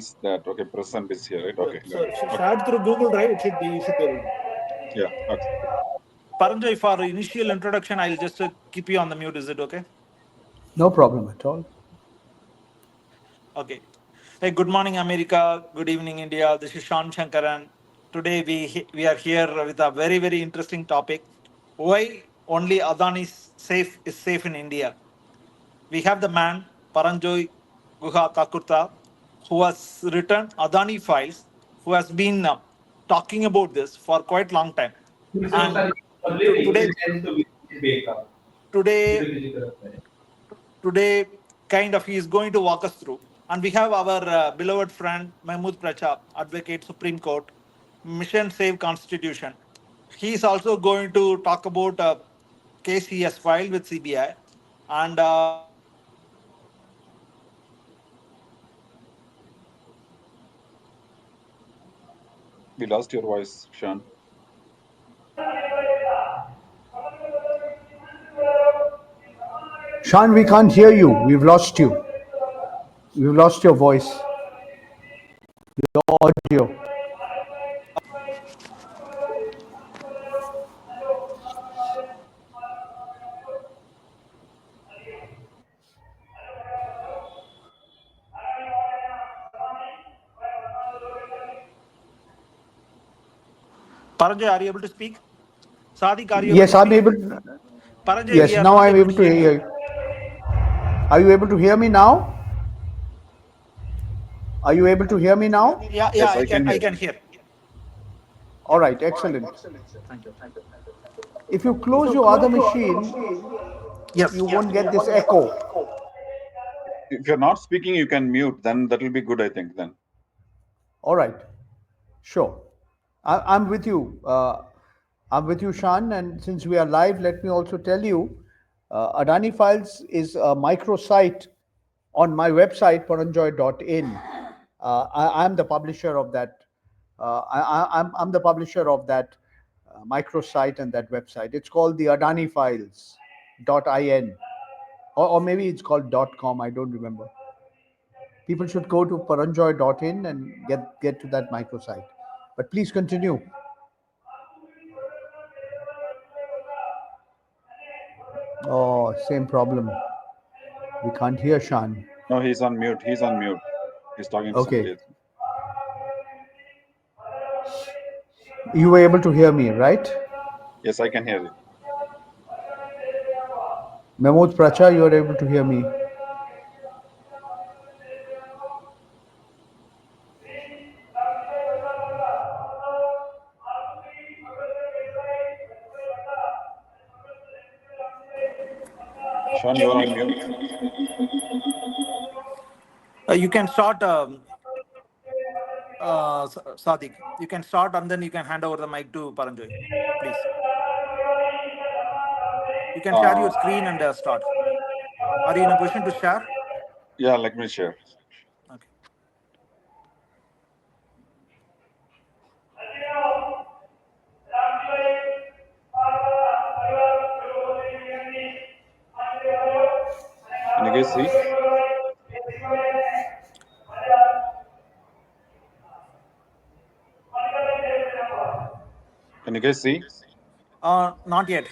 is that. Okay, present is here, right? Okay. So shared through Google Drive, it should be able to. Yeah. Okay. Paranjoy, for initial introduction, I'll just keep you on the mute. Is it okay? No problem at all. Okay. Hey, good morning, America. Good evening, India. This is Sean Shankaran. Today we are here with a very, very interesting topic. Why only ADANI is safe in India? We have the man, Paranjoy Guha Kakurta, who has written ADANI files, who has been talking about this for quite long time. And today, kind of, he is going to walk us through. And we have our beloved friend, Mahmood Pracha, Advocate Supreme Court, Mission Save Constitution. He is also going to talk about a case he has filed with CBI. And We lost your voice, Sean. Sean, we can't hear you. We've lost you. We've lost your voice. Your audio. Paranjoy, are you able to speak? Sadiq, are you Yes, able to I'm speak? able. Paranjoy, Yes, we are now not I'm able to hear you. Are you able to hear me now? Are you able to hear me now? Yeah, Yes, I can hear. All right, excellent. Thank you. If you close your other machine, Yes. you won't get this echo. If you're not speaking, you can mute. Then that will be good, I think. Then. All right, sure. I'm with you. I'm with you, Sean. And since we are live, let me also tell you, Adani Files is a microsite on my website, paranjoy.in. I'm the publisher of that. I'm the publisher of that microsite and that website. It's called the Adani Files.in, or maybe it's called .com. I don't remember. People should go to paranjoy.in and get to that microsite. But please continue. Oh, same problem. We can't hear Sean. No, he's on mute. He's on mute. He's talking to somebody. Okay. You were able to hear me, right? Yes, I can hear you. Mahmood Pracha, you are able to hear me. Sean, you are on mute. You can start, Sadiq. You can start and then you can hand over the mic to Paranjoy, please. You can share your screen and start. Are you in a position to share? Yeah, let me share. Okay. Can you guys see? Can you guys see? Not yet.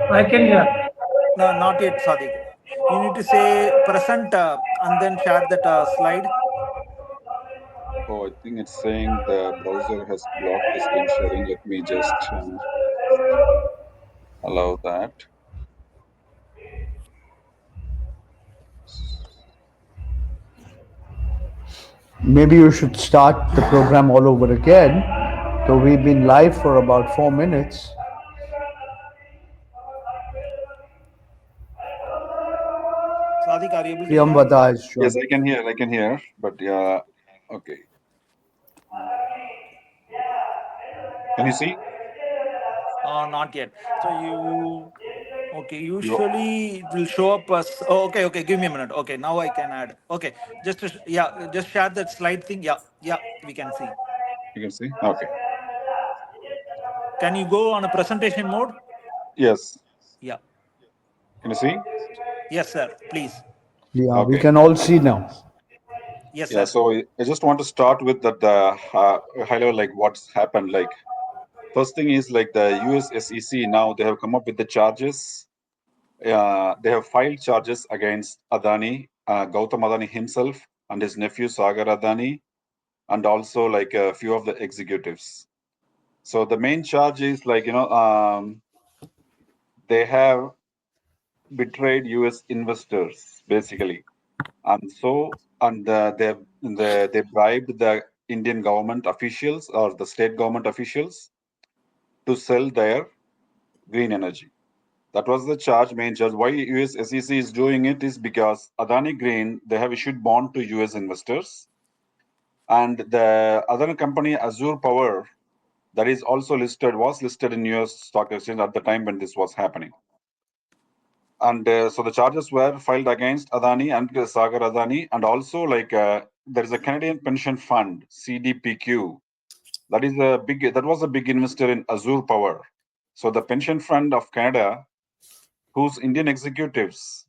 I can hear. No, not yet, Sadiq. You need to say present and then share that slide. Oh, I think it's saying the browser has blocked the screen sharing. Let me just allow that. Maybe you should start the program all over again. So we've been live for about 4 minutes. Sadiq, are you able to hear? Yes, I can hear. I can hear. But yeah, okay. Can you see? Not yet. So okay, usually it will show up as, okay, give me a minute. Okay, now I can add. Okay, just share that slide thing. Yeah, we can see. You can see? Okay. Can you go on a presentation mode? Yes. Yeah. Can you see? Yes, sir. Please. Yeah, we Okay. can all see now. Yes, Yeah. sir. So I just want to start with that high level, like what's happened. Like first thing is like the US SEC now they have come up with the charges. They have filed charges against Adani, Gautam Adani himself and his nephew Sagar Adani, and also like a few of the executives. So the main charge is like they have betrayed US investors basically, and so and they bribed the Indian government officials or the state government officials to sell their green energy. That was the charge, main charge. Why US SEC is doing it is because Adani Green they have issued bond to US investors, and the other company Azure Power that is also was listed in US stock exchange at the time when this was happening. And so the charges were filed against Adani and Sagar Adani, and also like there is a Canadian pension fund CDPQ that was a big investor in Azure Power. So the pension fund of Canada, whose Indian executives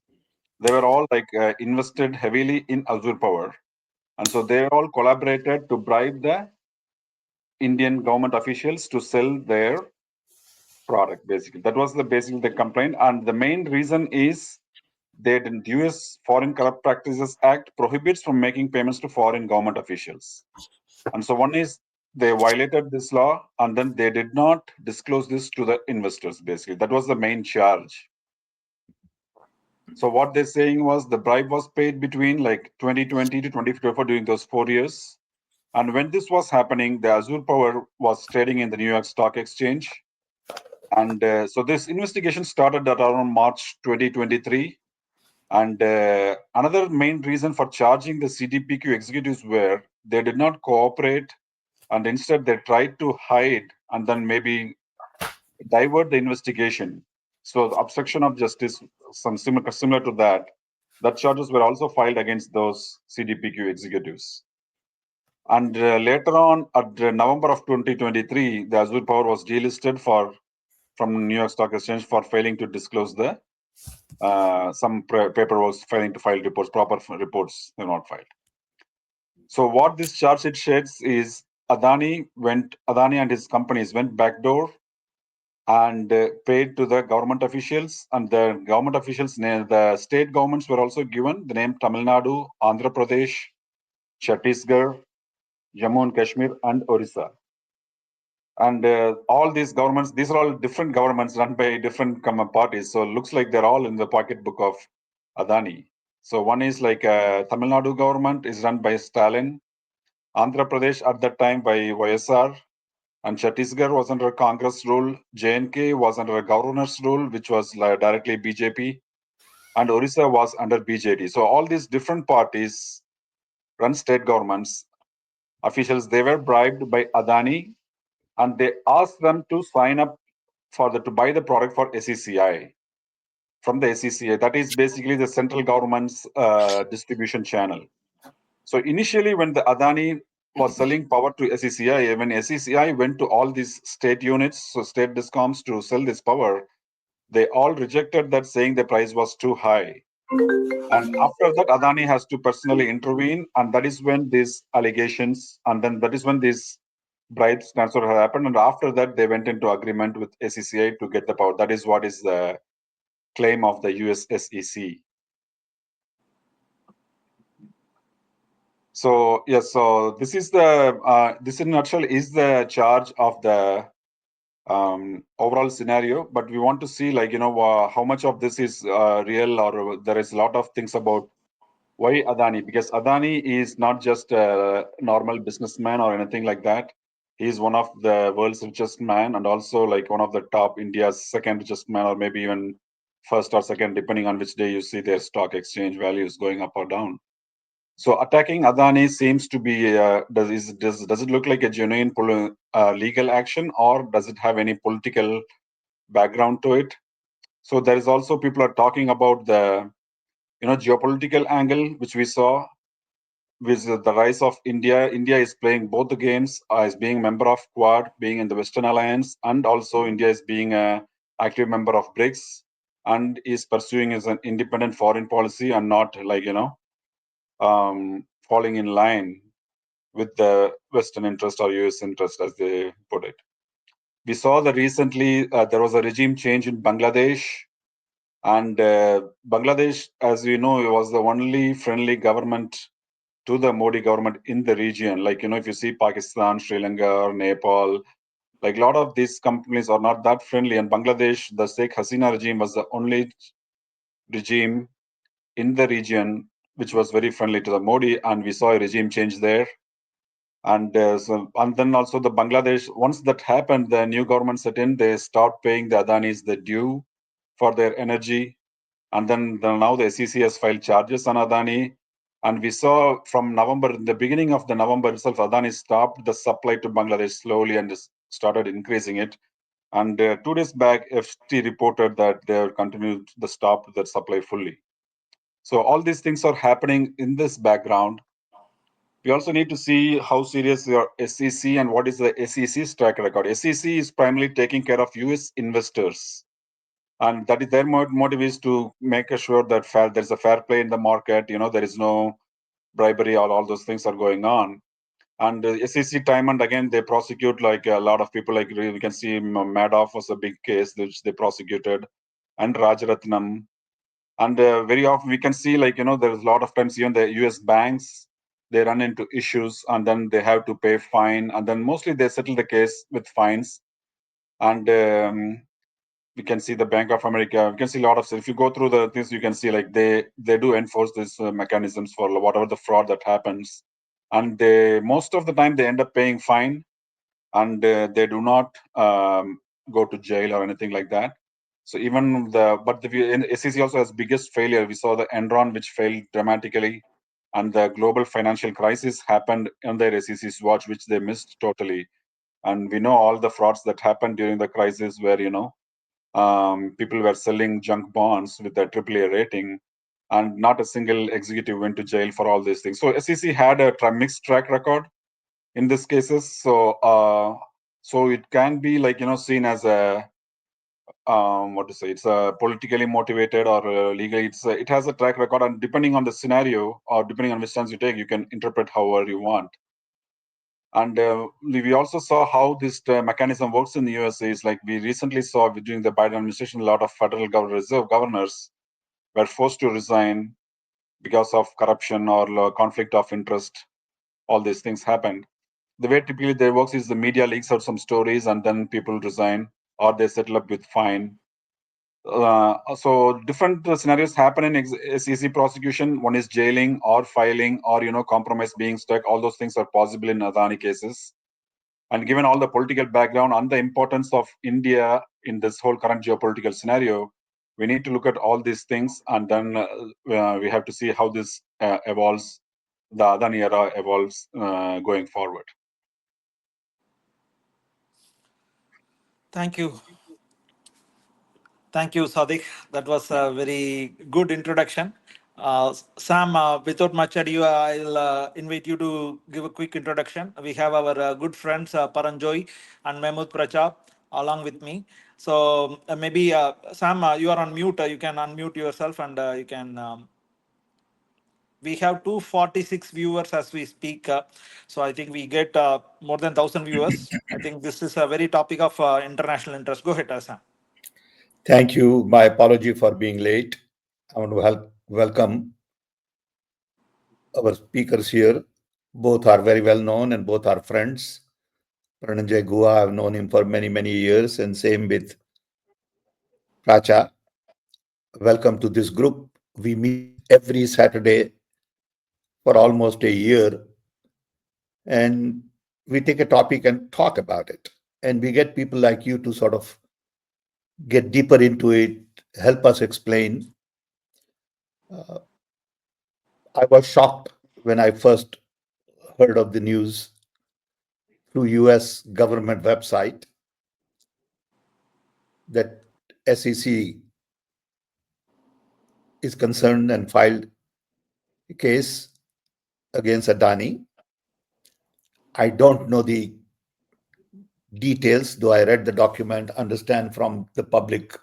they were all like invested heavily in Azure Power, and so they all collaborated to bribe the Indian government officials to sell their product. Basically, that was the basically the complaint, and the main reason is that the US Foreign Corrupt Practices Act prohibits from making payments to foreign government officials. And so one is they violated this law and then they did not disclose this to the investors, basically. That was the main charge. So what they're saying was the bribe was paid between like 2020 to 2024 during those 4 years. And when this was happening, the Azure Power was trading in the New York Stock Exchange. And so this investigation started at around March 2023. And another main reason for charging the CDPQ executives were they did not cooperate and instead they tried to hide and then maybe divert the investigation. So the obstruction of justice, some similar to that, that charges were also filed against those CDPQ executives. And later on, at November of 2023, the Azure Power was delisted from New York Stock Exchange for failing to disclose the some paper was failing to file reports, proper reports were not filed. So what this charge sheet sheds is Adani and his companies went backdoor and paid to the government officials, and the government officials, the state governments were also given the name Tamil Nadu, Andhra Pradesh, Chhattisgarh, Jammu and Kashmir, and Orissa. And all these governments, these are all different governments run by different parties. So it looks like they're all in the pocketbook of Adani. So one is like Tamil Nadu government is run by Stalin, Andhra Pradesh at that time by YSR, and Chhattisgarh was under Congress rule. JNK was under a governor's rule, which was directly BJP, and Orissa was under BJD. So all these different parties run state governments. Officials, they were bribed by Adani, and they asked them to sign up to buy the product for SECI from the SECI. That is basically the central government's distribution channel. So initially, when the Adani was selling power to SECI, when SECI went to all these state units, so state discoms to sell this power, they all rejected that, saying the price was too high. And after that, Adani has to personally intervene, and that is when these allegations, and then that is when these bribes transfer happened. And after that, they went into agreement with SECI to get the power. That is what is the claim of the US SEC. So yes, so this is this in a nutshell is the charge of the overall scenario. But we want to see how much of this is real, or there is a lot of things about why Adani, because Adani is not just a normal businessman or anything like that. He is one of the world's richest man, and also like one of the top India's second richest man, or maybe even first or second, depending on which day you see their stock exchange values going up or down. So attacking Adani seems to be does it look like a genuine legal action, or does it have any political background to it? So there is also people are talking about the geopolitical angle which we saw with the rise of India. India is playing both the games as being member of Quad, being in the Western Alliance, and also India is being a active member of BRICS. and is pursuing as an independent foreign policy and not like, falling in line with the Western interest or US interest, as they put it. We saw that recently there was a regime change in Bangladesh, and Bangladesh, as we know, was the only friendly government to the Modi government in the region. Like, if you see Pakistan, Sri Lanka, or Nepal, like a lot of these companies are not that friendly. And Bangladesh, the Sheikh Hasina regime was the only regime in the region which was very friendly to the Modi, and we saw a regime change there. And then also the Bangladesh, once that happened, the new government set in, they stopped paying the Adanis the due for their energy. And then now the SEC has filed charges on Adani. And we saw from November, in the beginning of the November itself, Adani stopped the supply to Bangladesh slowly and started increasing it. And 2 days back, FT reported that they have continued the stop the supply fully. So all these things are happening in this background. We also need to see how serious your SEC and what is the SEC's track record. SEC is primarily taking care of US investors, and that is their motive is to make sure that there's a fair play in the market. There is no bribery, or all those things are going on. And SEC time and again they prosecute like a lot of people. Like we can see Madoff was a big case which they prosecuted, and Rajaratnam. And very often we can see like there's a lot of times even the US banks, they run into issues and then they have to pay fine, and then mostly they settle the case with fines. And we can see the Bank of America, we can see a lot of, if you go through the things, you can see like they do enforce these mechanisms for whatever the fraud that happens. And they most of the time they end up paying fine, and they do not go to jail or anything like that. So even the SEC also has biggest failure. We saw the Enron, which failed dramatically, and the global financial crisis happened on their SEC's watch, which they missed totally. And we know all the frauds that happened during the crisis, where people were selling junk bonds with a AAA rating, and not a single executive went to jail for all these things. So SEC had a mixed track record in these cases. So it can be like seen as a what to say, it's politically motivated or legally. It has a track record, and depending on the scenario or depending on which stance you take, you can interpret however you want. And we also saw how this mechanism works in the USA. Is like we recently saw during the Biden administration, a lot of Federal Reserve governors were forced to resign because of corruption or conflict of interest. All these things happened. The way typically they works is the media leaks out some stories and then people resign or they settle up with fine. So different scenarios happen in SEC prosecution. One is jailing or filing or compromise being stuck. All those things are possible in Adani cases. And given all the political background and the importance of India in this whole current geopolitical scenario, we need to look at all these things, and then we have to see how this evolves, the Adani era evolves going forward. Thank you. Thank you, Sadiq. That was a very good introduction. Sam, without much ado, I'll invite you to give a quick introduction. We have our good friends Paranjoy and Mehmood Prachap along with me. So maybe Sam, you are on mute. You can unmute yourself and you can. We have 246 viewers as we speak. So I think we get more than 1,000 viewers. I think this is a very topic of international interest. Go ahead, Sam. Thank you. My apology for being late. I want to welcome our speakers here. Both are very well known and both are friends. Prananjay Gua, I've known him for many, many years, and same with Pracha. Welcome to this group. We meet every Saturday for almost a year, and we take a topic and talk about it. And we get people like you to sort of get deeper into it, help us explain. I was shocked when I first heard of the news through US government website that SEC is concerned and filed a case against Adani. I don't know the details, though I read the document, understand from the public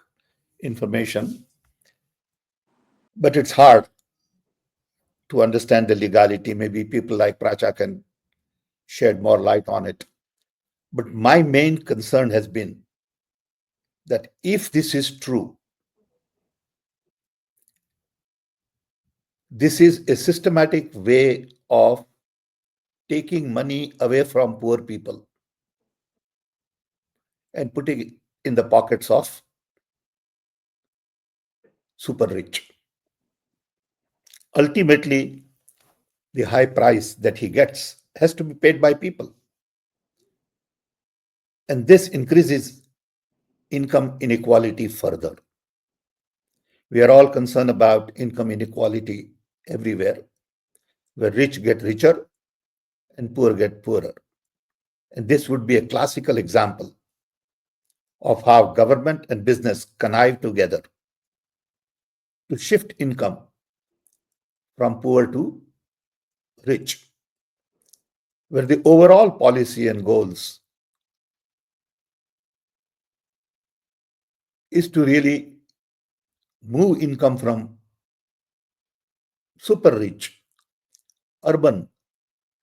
information. but it's hard to understand the legality. Maybe people like Pracha can shed more light on it. But my main concern has been that if this is true, this is a systematic way of taking money away from poor people and putting it in the pockets of super rich. Ultimately, the high price that he gets has to be paid by people. And this increases income inequality further. We are all concerned about income inequality everywhere, where rich get richer and poor get poorer. And this would be a classical example of how government and business connive together to shift income from poor to rich, where the overall policy and goals is to really move income from super rich, urban,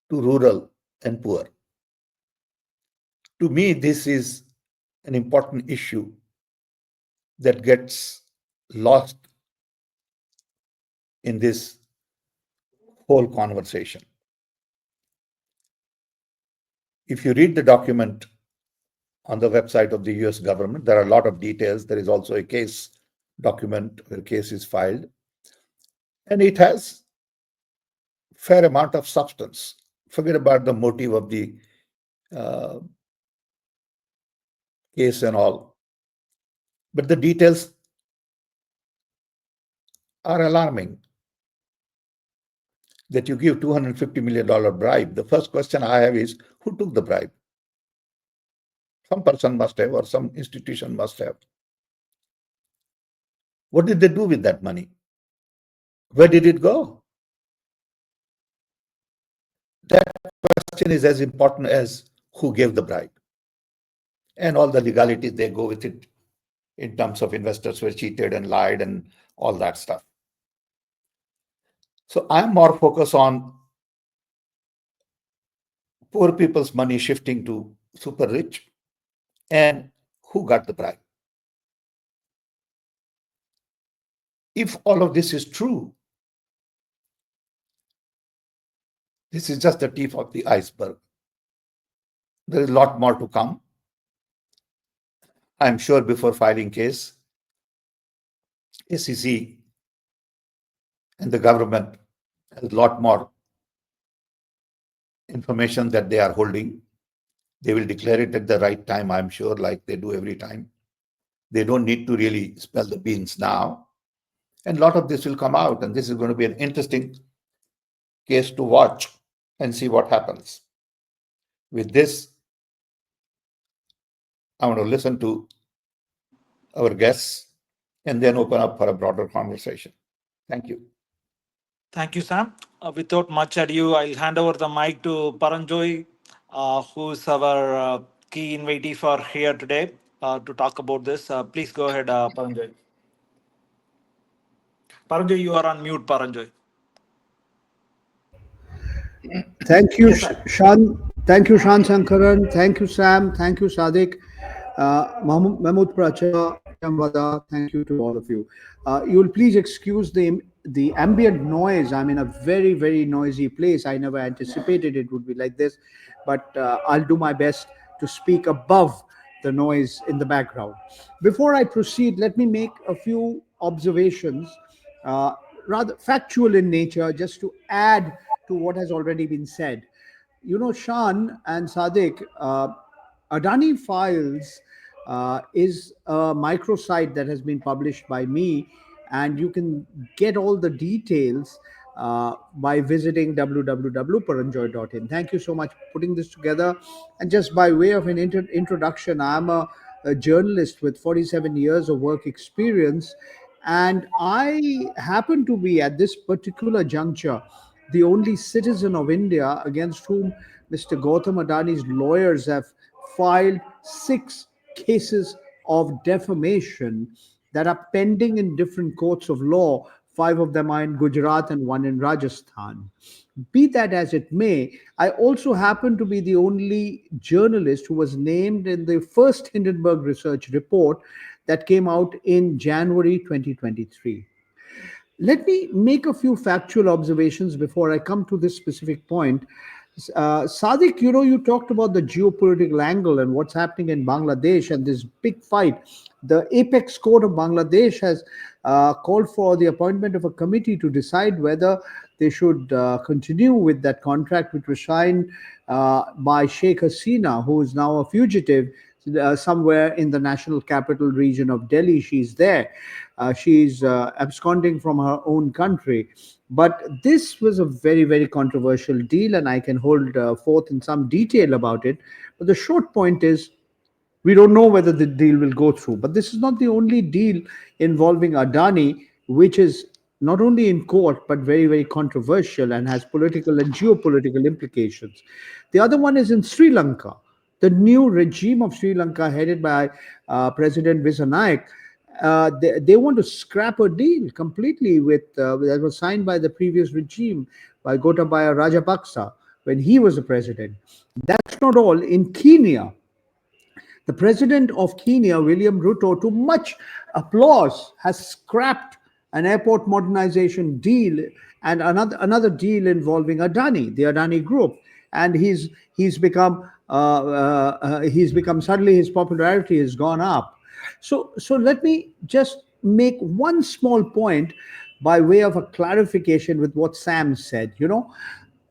to rural and poor. To me, this is an important issue that gets lost in this whole conversation. If you read the document on the website of the US government, there are a lot of details. There is also a case document where case is filed, and it has fair amount of substance. Forget about the motive of the case and all, but the details are alarming. That you give $250 million bribe, the first question I have is, who took the bribe? Some person must have, or some institution must have. What did they do with that money? Where did it go? That question is as important as who gave the bribe. And all the legalities they go with it in terms of investors were cheated and lied and all that stuff. So I'm more focused on poor people's money shifting to super rich and who got the bribe. If all of this is true, this is just the tip of the iceberg. There is a lot more to come. I'm sure before filing case, SEC and the government has a lot more information that they are holding. They will declare it at the right time, I'm sure, like they do every time. They don't need to really spill the beans now. And a lot of this will come out, and this is going to be an interesting case to watch and see what happens. With this, I want to listen to our guests and then open up for a broader conversation. Thank you. Thank you, Sam. Without much ado, I'll hand over the mic to Paranjoy, who's our key invitee for here today to talk about this. Please go ahead, Paranjoy. Paranjoy, you are on mute, Paranjoy. Thank you, Yes, sir. Shan. Thank you, Shan Sankaran. Thank you, Sam. Thank you, Sadiq. Mahmood Pracha, Wada. Thank you to all of you. You will please excuse the ambient noise. I'm in a very, very noisy place. I never anticipated it would be like this, but I'll do my best to speak above the noise in the background. Before I proceed, let me make a few observations, uh, rather factual in nature, just to add to what has already been said. You know, Shan and Sadiq, Adani Files is a microsite that has been published by me, and you can get all the details by visiting www.paranjoy.in. Thank you so much for putting this together. And just by way of an introduction, I'm a journalist with 47 years of work experience, and I happen to be at this particular juncture the only citizen of India against whom Mr. Gautam Adani's lawyers have filed 6 cases of defamation that are pending in different courts of law 5 of them are in Gujarat and 1 in Rajasthan. Be that as it may, I also happen to be the only journalist who was named in the first Hindenburg research report that came out in January 2023. Let me make a few factual observations before I come to this specific point. Sadiq, you talked about the geopolitical angle and what's happening in Bangladesh and this big fight. The apex court of Bangladesh has called for the appointment of a committee to decide whether they should continue with that contract which was signed by Sheikh Hasina, who is now a fugitive somewhere in the national capital region of Delhi. She's there. She's absconding from her own country. But this was a very, very controversial deal, and I can hold forth in some detail about it. But the short point is we don't know whether the deal will go through. But this is not the only deal involving Adani, which is not only in court, but very, very controversial and has political and geopolitical implications. The other one is in Sri Lanka. The new regime of Sri Lanka, headed by President Visanayak, they want to scrap a deal completely with that was signed by the previous regime by Gotabaya Rajapaksa when he was the president. That's not all. In Kenya, the president of Kenya, William Ruto, to much applause, has scrapped an airport modernization deal and another deal involving Adani, the Adani Group, and he's become suddenly his popularity has gone up. So let me just make one small point by way of a clarification with what Sam said.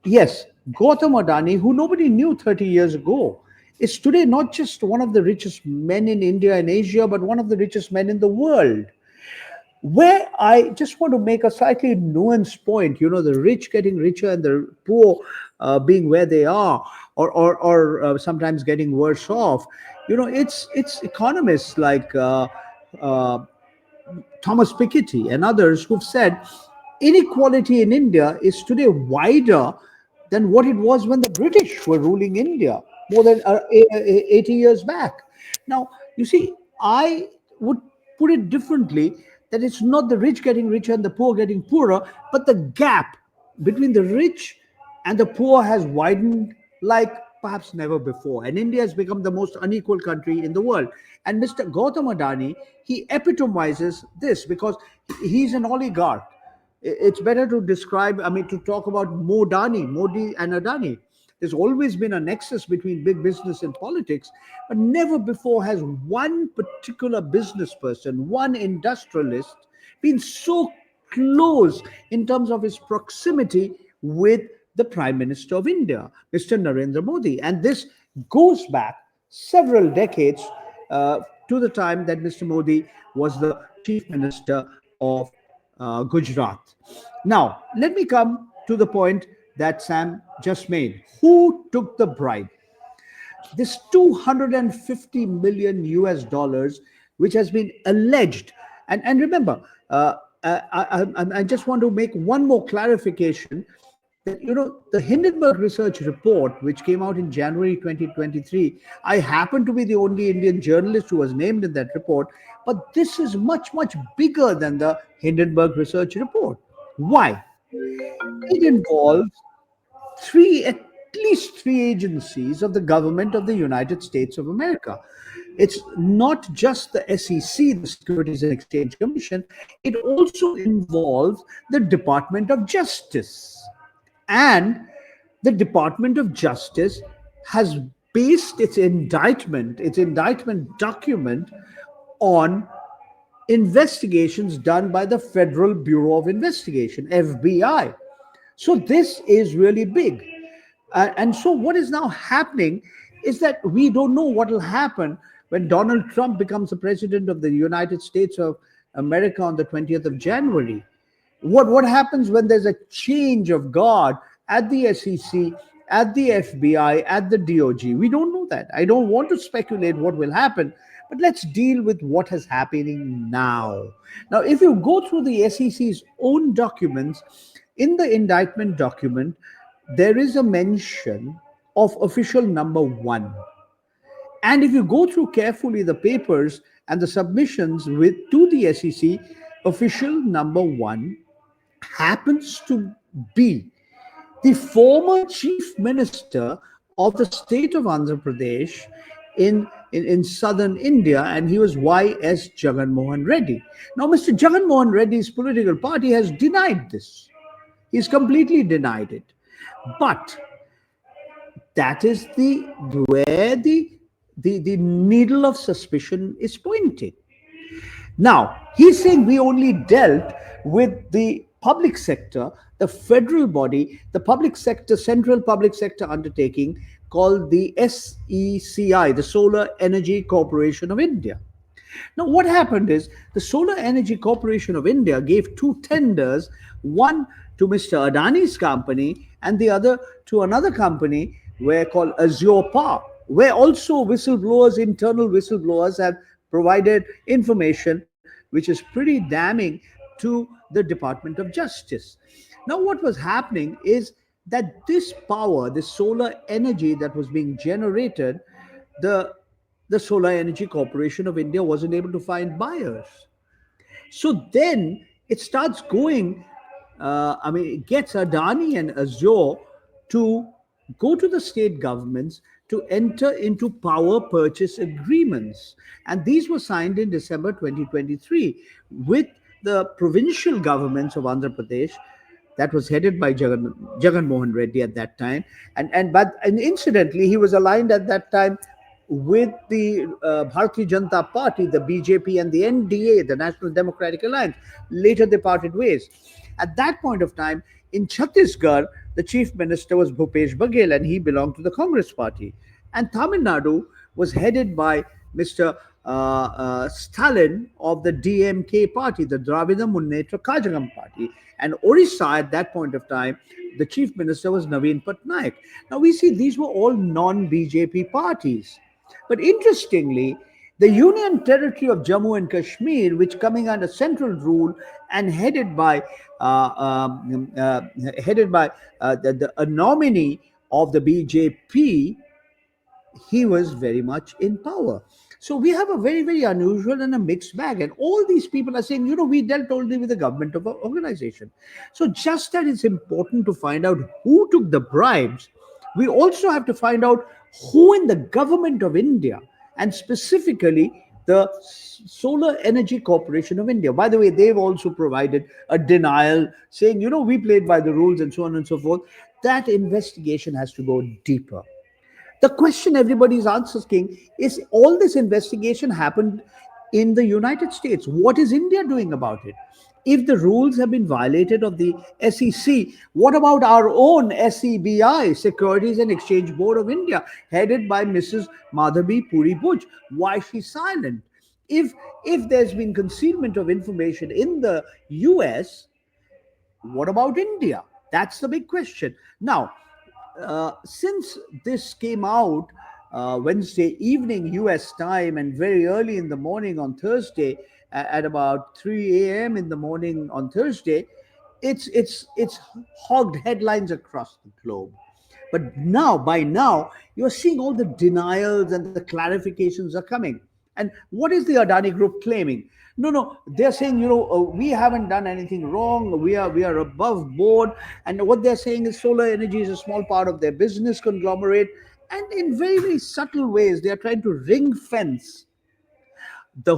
Yes, Gautam Adani, who nobody knew 30 years ago, is today not just one of the richest men in India and Asia, but one of the richest men in the world. Where I just want to make a slightly nuanced point, the rich getting richer and the poor being where they are, or sometimes getting worse off. It's economists like Thomas Piketty and others who've said inequality in India is today wider than what it was when the British were ruling India more than 80 years back. Now, you see, I would put it differently, that it's not the rich getting richer and the poor getting poorer, but the gap between the rich and the poor has widened like perhaps never before. And India has become the most unequal country in the world. And Mr. Gautam Adani, he epitomizes this because he's an oligarch. It's better to to talk about Modi and Adani. There's always been a nexus between big business and politics, but never before has one particular business person, one industrialist, been so close in terms of his proximity with the Prime Minister of India, Mr. Narendra Modi. And this goes back several decades to the time that Mr. Modi was the Chief Minister of Gujarat. Now, let me come to the point that Sam just made. Who took the bribe? This 250 million US dollars, which has been alleged. And remember, I just want to make one more clarification that, the Hindenburg research report, which came out in January 2023, I happen to be the only Indian journalist who was named in that report, but this is much, much bigger than the Hindenburg research report. Why? It involves at least three agencies of the government of the United States of America. It's not just the SEC, the Securities and Exchange Commission. It also involves the Department of Justice. And the Department of Justice has based its indictment document on investigations done by the Federal Bureau of Investigation, FBI. So this is really big. And so what is now happening is that we don't know what will happen when Donald Trump becomes the president of the United States of America on the 20th of January. What happens when there's a change of guard at the SEC, at the FBI, at the DOJ? We don't know that. I don't want to speculate what will happen, but let's deal with what is happening now. Now, if you go through the SEC's own documents, in the indictment document, there is a mention of official number 1. And if you go through carefully the papers and the submissions to the SEC, official number 1 happens to be the former chief minister of the state of Andhra Pradesh in southern India, and he was Y.S. Jagan Mohan Reddy. Now, Mr. Jagan Mohan Reddy's political party has denied this. He's completely denied it. But that is where the needle of suspicion is pointing. Now, he's saying we only dealt with the public sector, the federal body, the public sector, central public sector undertaking called the SECI, the Solar Energy Corporation of India. Now, what happened is the Solar Energy Corporation of India gave two tenders, one to Mr. Adani's company and the other to another company called Azure Power, where also whistleblowers, internal whistleblowers, have provided information which is pretty damning to the Department of Justice. Now, what was happening is that this power, this solar energy that was being generated, the Solar Energy Corporation of India wasn't able to find buyers. So then it starts going, it gets Adani and Azure to go to the state governments to enter into power purchase agreements. And these were signed in December 2023 with the provincial governments of Andhra Pradesh, that was headed by Jagan Mohan Reddy at that time. And incidentally, he was aligned at that time with the Bharatiya Janata Party, the BJP, and the NDA, the National Democratic Alliance. Later, they parted ways. At that point of time, in Chhattisgarh, the chief minister was Bhupesh Baghel, and he belonged to the Congress Party. And Tamil Nadu was headed by Mr. Stalin of the DMK party, the Dravida Munnetra Kazhagam party. And Orissa, at that point of time, the chief minister was Naveen Patnaik. Now, we see these were all non-BJP parties. But interestingly, the Union Territory of Jammu and Kashmir, which coming under central rule and headed by a nominee of the BJP, he was very much in power. So we have a very, very unusual and a mixed bag. And all these people are saying, we dealt only with the government of our organization. So just that it's important to find out who took the bribes, we also have to find out who in the government of India, and specifically the Solar Energy Corporation of India. By the way, they've also provided a denial saying, we played by the rules and so on and so forth. That investigation has to go deeper. The question everybody's asking is, all this investigation happened in the United States. What is India doing about it? If the rules have been violated of the SEC, what about our own SEBI, Securities and Exchange Board of India, headed by Mrs. Madhabi Puri Buch? Why is she silent? If there's been concealment of information in the US, what about India? That's the big question. Now, since this came out Wednesday evening US time and very early in the morning on Thursday, at about 3 a.m. in the morning on Thursday, it's hogged headlines across the globe. But by now, you're seeing all the denials and the clarifications are coming. And what is the Adani Group claiming? No, they're saying, we haven't done anything wrong. We are above board. And what they're saying is solar energy is a small part of their business conglomerate. And in very, very subtle ways, they're trying to ring fence the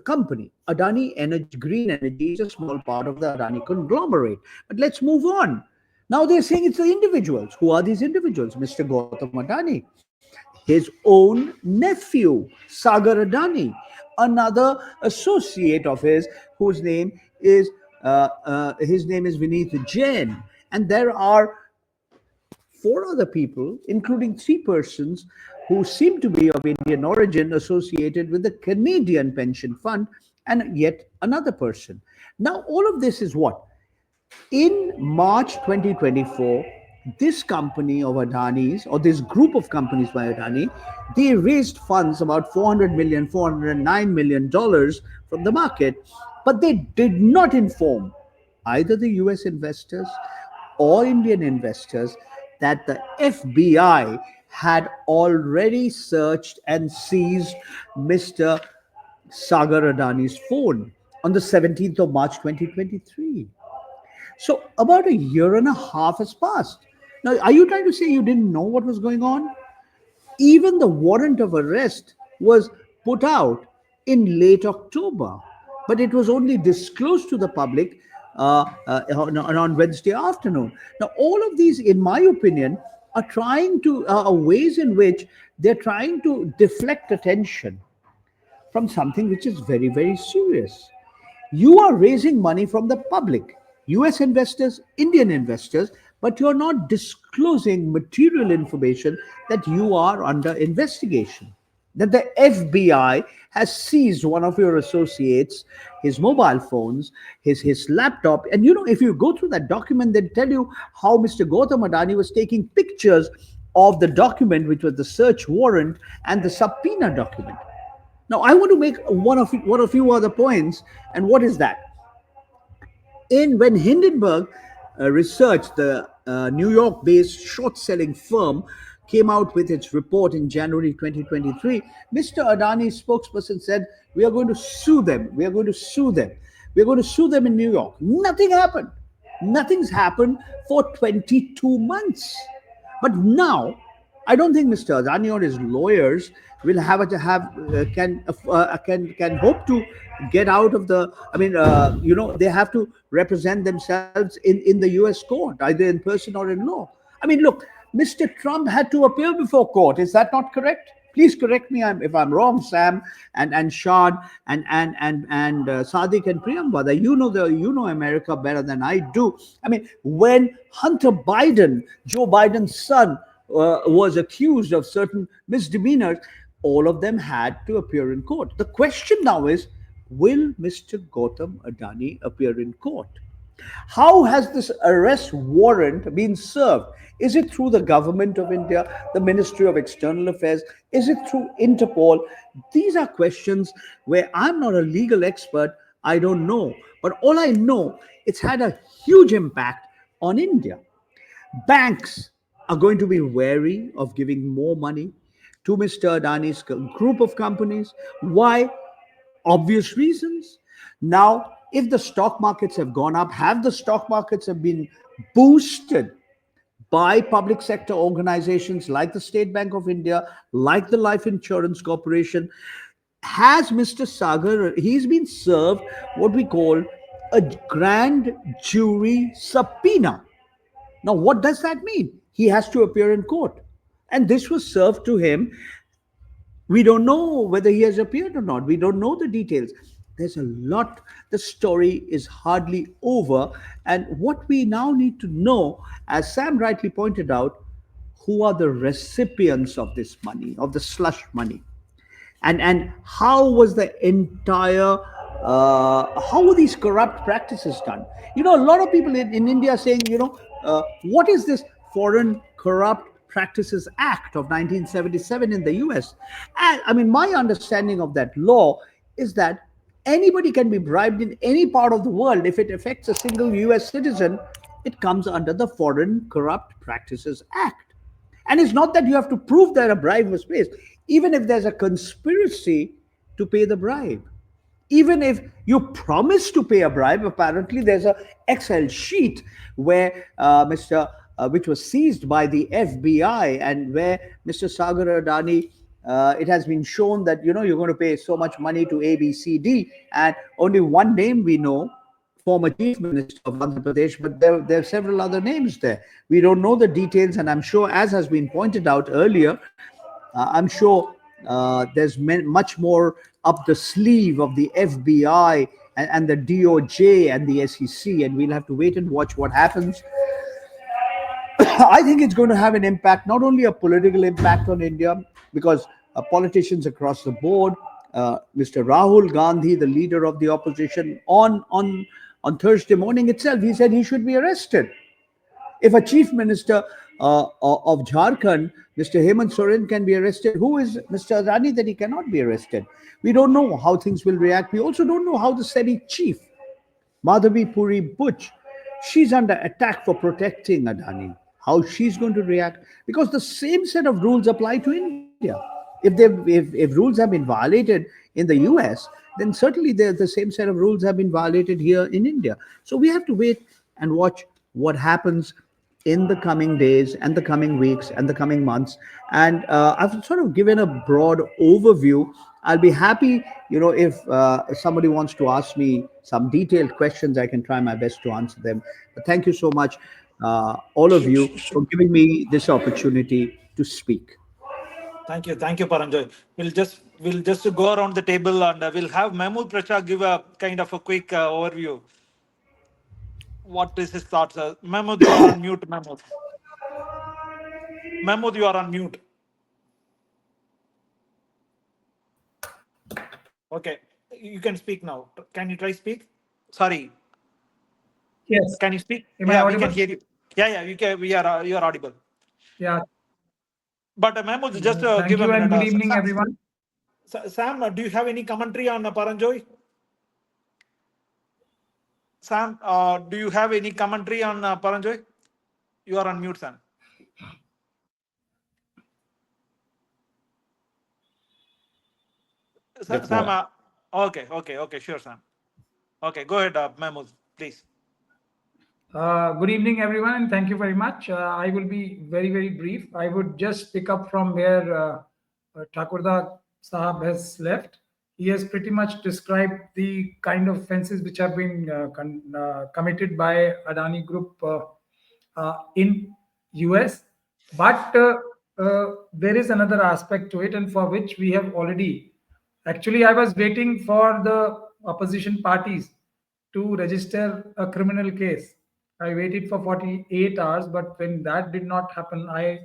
company. Adani Energy, Green Energy, is a small part of the Adani conglomerate. But let's move on. Now they're saying it's the individuals. Who are these individuals? Mr. Gautam Adani, his own nephew, Sagar Adani, another associate of his, whose name is Vineet Jain. And there are 4 other people, including 3 persons who seem to be of Indian origin, associated with the Canadian pension fund, and yet another person. Now, all of this is what? In March 2024, this company of Adani's, or this group of companies by Adani, they raised funds about $409 million from the market, but they did not inform either the US investors or Indian investors that the FBI had already searched and seized Mr. Sagar Adani's phone on the 17th of March 2023. So about a year and a half has passed. Now, are you trying to say you didn't know what was going on? Even the warrant of arrest was put out in late October, but it was only disclosed to the public on Wednesday afternoon. Now, all of these, in my opinion, are trying to ways in which they're trying to deflect attention from something which is very, very serious. You are raising money from the public, US investors, Indian investors, but you're not disclosing material information that you are under investigation. That the FBI has seized one of your associates, his mobile phones, his laptop. And you know, if you go through that document, they tell you how Mr. Gautam Adani was taking pictures of the document, which was the search warrant and the subpoena document. Now, I want to make one of few other points, and what is that? In when Hindenburg Research, the New York-based short-selling firm, came out with its report in January 2023, Mr. Adani's spokesperson said, "We are going to sue them. We are going to sue them. We are going to sue them in New York." Nothing happened. Nothing's happened for 22 months. But now, I don't think Mr. Adani or his lawyers will have to have can hope to get out of the. I mean, they have to represent themselves in the U.S. court, either in person or in law. I mean, look, Mr. Trump had to appear before court. Is that not correct? Please correct me if I'm wrong, Sam and Sean and Sadiq and Priyambada. You know America better than I do. I mean, when Hunter Biden, Joe Biden's son, was accused of certain misdemeanors, all of them had to appear in court. The question now is, will Mr. Gautam Adani appear in court? How has this arrest warrant been served? Is it through the government of India, the Ministry of External Affairs? Is it through Interpol? These are questions where I'm not a legal expert. I don't know. But all I know, it's had a huge impact on India. Banks are going to be wary of giving more money to Mr. Adani's group of companies. Why? Obvious reasons. Now, if the stock markets have gone up, have the stock markets have been boosted by public sector organizations like the State Bank of India, like the Life Insurance Corporation? Has Mr. Sagar, he's been served what we call a grand jury subpoena. Now, what does that mean? He has to appear in court. And this was served to him. We don't know whether he has appeared or not. We don't know the details. There's a lot. The story is hardly over. And what we now need to know, as Sam rightly pointed out, who are the recipients of this money, of the slush money? And how was the entire, how were these corrupt practices done? You know, a lot of people in India are saying, what is this Foreign Corrupt Practices Act of 1977 in the US? And I mean, my understanding of that law is that anybody can be bribed in any part of the world. If it affects a single US citizen, it comes under the Foreign Corrupt Practices Act. And it's not that you have to prove that a bribe was paid. Even if there's a conspiracy to pay the bribe, even if you promise to pay a bribe, apparently there's a Excel sheet where which was seized by the FBI, and where Mr. Sagar Adani, it has been shown that you're going to pay so much money to ABCD, and only one name we know, former Chief Minister of Andhra Pradesh, but there are several other names there. We don't know the details, and I'm sure, as has been pointed out earlier, I'm sure there's much more up the sleeve of the FBI and the DOJ and the SEC, and we'll have to wait and watch what happens. I think it's going to have an impact, not only a political impact on India, because politicians across the board, Mr. Rahul Gandhi, the leader of the opposition, on Thursday morning itself, he said he should be arrested. If a chief minister of Jharkhand, Mr. Hemant Soren, can be arrested, who is Mr. Adani that he cannot be arrested? We don't know how things will react. We also don't know how the SEBI chief, Madhavi Puri Butch, she's under attack for protecting Adani. How she's going to react? Because the same set of rules apply to India. If rules have been violated in the US, then certainly the same set of rules have been violated here in India. So we have to wait and watch what happens in the coming days and the coming weeks and the coming months. And I've sort of given a broad overview. I'll be happy, if somebody wants to ask me some detailed questions, I can try my best to answer them. But thank you so much, all of you, for giving me this opportunity to speak. Thank you, Paranjoy. We'll just go around the table, and we'll have Mahmood Prasad give a kind of a quick overview. What is his thoughts? Mahmood, you are on mute. Mahmood, you are on mute. Okay, you can speak now. Can you try speak? Sorry. Yes. Can you speak? Am I Yeah, we audible? can hear you. Yeah, you can. You are audible. Yeah. But Mahmood, just Thank give a you and minute. good evening, everyone. Sam, do you have any commentary on Paranjoy? Sam, do you have any commentary on Paranjoy? You are on mute, Sam. Sam, okay, sure, Sam. Okay, go ahead, Mahmood, please. Good evening, everyone, and thank you very much. I will be very, very brief. I would just pick up from where Thakurda Sahab has left. He has pretty much described the kind of offences which have been committed by Adani Group in US. But there is another aspect to it, and for which we have already. Actually, I was waiting for the opposition parties to register a criminal case. I waited for 48 hours, but when that did not happen, I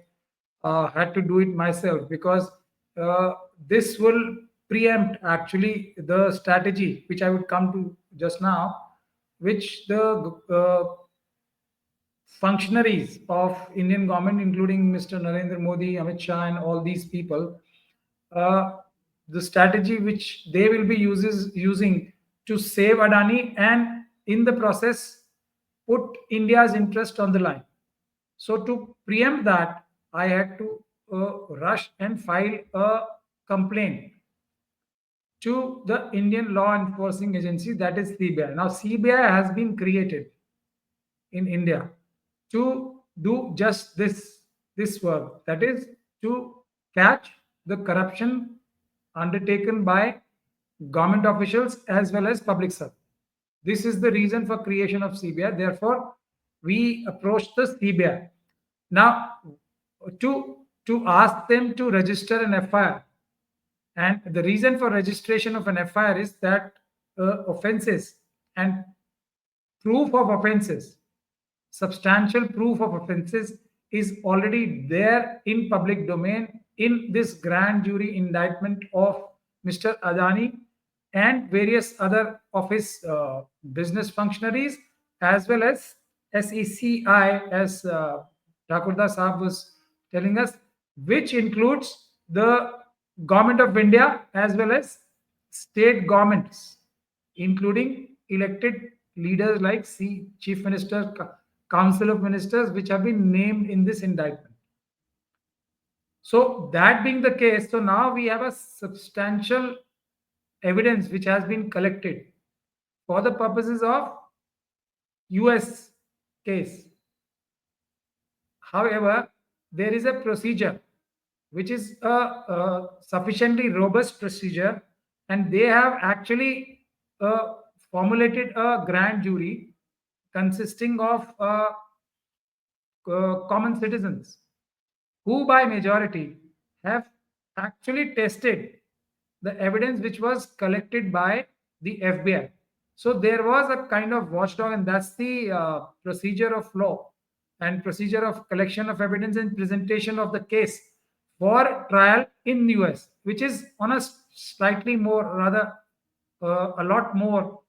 had to do it myself, because uh, this will preempt actually the strategy which I would come to just now, which the functionaries of Indian government, including Mr. Narendra Modi, Amit Shah, and all these people, uh, the strategy which they will be using to save Adani, and in the process put India's interest on the line. So to preempt that, I had to rush and file a complaint to the Indian law enforcing agency, that is CBI. Now CBI has been created in India to do just this work, that is to catch the corruption undertaken by government officials as well as public servants. This is the reason for creation of CBI. Therefore, we approached the CBI. Now, to ask them to register an FIR, and the reason for registration of an FIR is that offences and proof of offences, substantial proof of offences, is already there in public domain in this grand jury indictment of Mr. Adani and various other of his business functionaries, as well as SECI, as Thakurda Sahab was telling us, which includes the government of India as well as state governments, including elected leaders like Chief Minister, Council of Ministers, which have been named in this indictment. So that being the case, so now we have a substantial evidence which has been collected for the purposes of US case. However, there is a procedure which is a sufficiently robust procedure, and they have actually formulated a grand jury consisting of common citizens who by majority have actually tested the evidence which was collected by the FBI. So there was a kind of watchdog, and that's the procedure of law and procedure of collection of evidence and presentation of the case for trial in US, which is on a slightly more, rather a lot more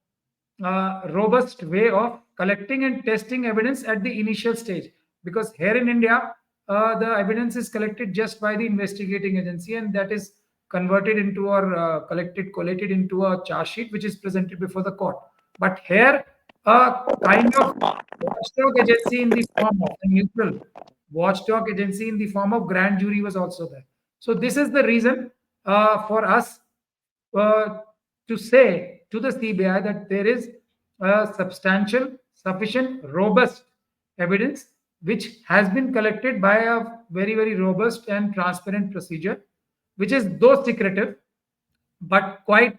robust way of collecting and testing evidence at the initial stage. Because here in India, the evidence is collected just by the investigating agency, and that is converted into or collated into a charge sheet, which is presented before the court. But here, a kind of watchdog agency in the form of a neutral watchdog agency in the form of grand jury was also there. So this is the reason for us uh, to say to the CBI that there is a substantial sufficient robust evidence which has been collected by a very, very robust and transparent procedure, which is though secretive, but quite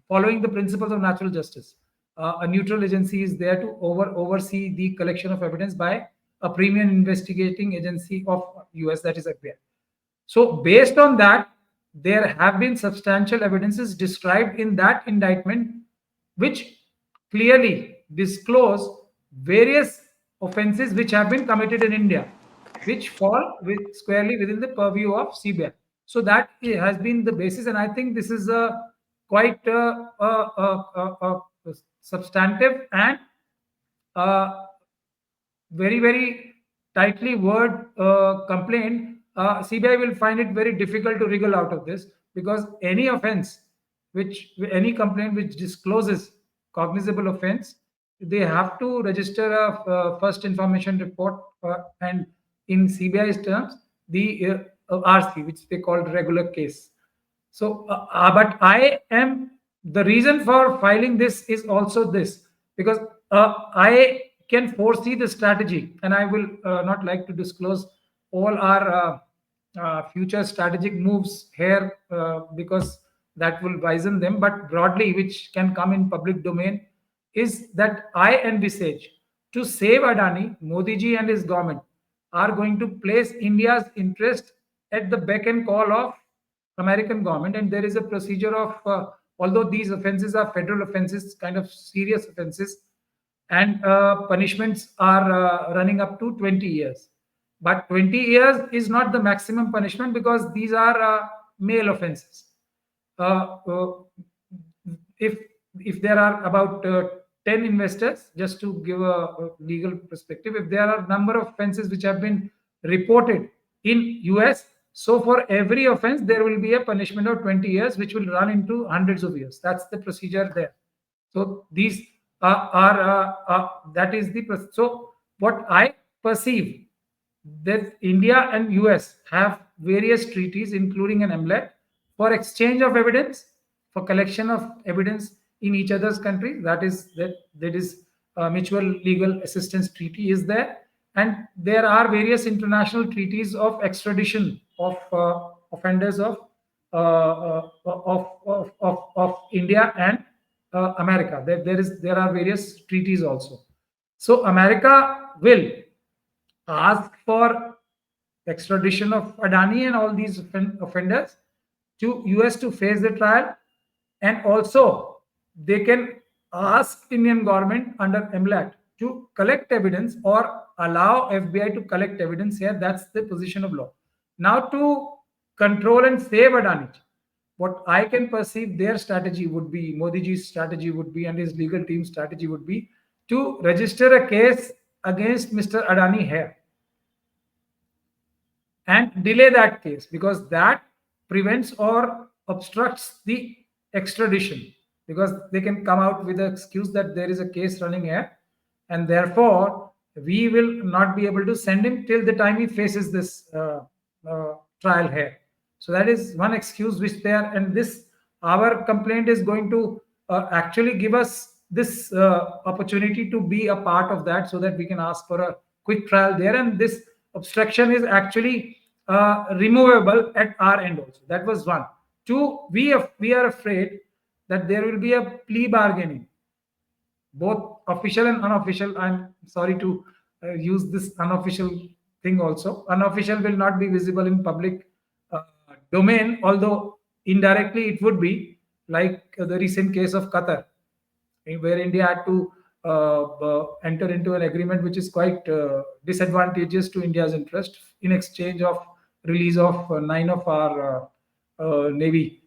following the principles of natural justice. A neutral agency is there to oversee the collection of evidence by a premium investigating agency of US, that is FBI. So based on that, there have been substantial evidences described in that indictment which clearly disclose various offenses which have been committed in India, which fall squarely within the purview of CBI. So that has been the basis, and I think this is a quite substantive and very, very tightly word complaint. CBI will find it very difficult to wriggle out of this, because any offense, any complaint which discloses cognizable offense, they have to register a first information report, and in CBI's terms, the RC, which they call regular case. So, but the reason for filing this is also this, because I can foresee the strategy, and I will not like to disclose all our future strategic moves here, because that will wisen them. But broadly, which can come in public domain, is that I envisage to save Adani, Modi ji and his government are going to place India's interest at the beck and call of American government, and there is a procedure of although these offenses are federal offenses, kind of serious offenses, and punishments are running up to 20 years. But 20 years is not the maximum punishment, because these are male offenses. If there are about 10 investors, just to give a legal perspective, if there are a number of offenses which have been reported in US, so for every offense there will be a punishment of 20 years, which will run into hundreds of years. That's the procedure there. So these that is the so what I perceive, that India and US have various treaties, including an MLET, for exchange of evidence, for collection of evidence in each other's country. That is mutual legal assistance treaty is there, and there are various international treaties of extradition of offenders of India and America. There are various treaties also. So America will ask for extradition of Adani and all these offenders to US to face the trial, and also they can ask Indian government under MLAT to collect evidence or allow FBI to collect evidence here. That's the position of law. Now, to control and save Adani, what I can perceive their strategy would be, Modi ji's strategy would be, and his legal team's strategy would be, to register a case against Mr. Adani here and delay that case, because that prevents or obstructs the extradition, because they can come out with the excuse that there is a case running here, and therefore we will not be able to send him till the time he faces this trial here. So that is one excuse which they are, and this, our complaint is going to actually give us this opportunity to be a part of that, so that we can ask for a quick trial there, and this obstruction is actually removable at our end also. That was one. Two, we are afraid that there will be a plea bargaining, both official and unofficial. I'm sorry to use this unofficial thing also. Unofficial will not be visible in public domain, although indirectly it would be, like the recent case of Qatar, where India had to enter into an agreement which is quite disadvantageous to India's interest, in exchange of release of 9 of our Navy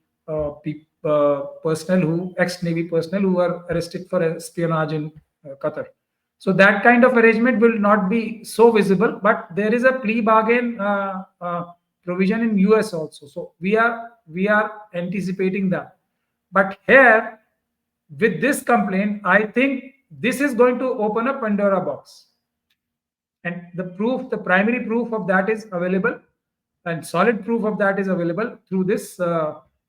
personnel, ex-Navy personnel who were arrested for espionage in Qatar. So that kind of arrangement will not be so visible, but there is a plea bargain provision in US also. So we are anticipating that. But here, with this complaint, I think this is going to open a Pandora box, and the primary proof of that is available, and solid proof of that is available through this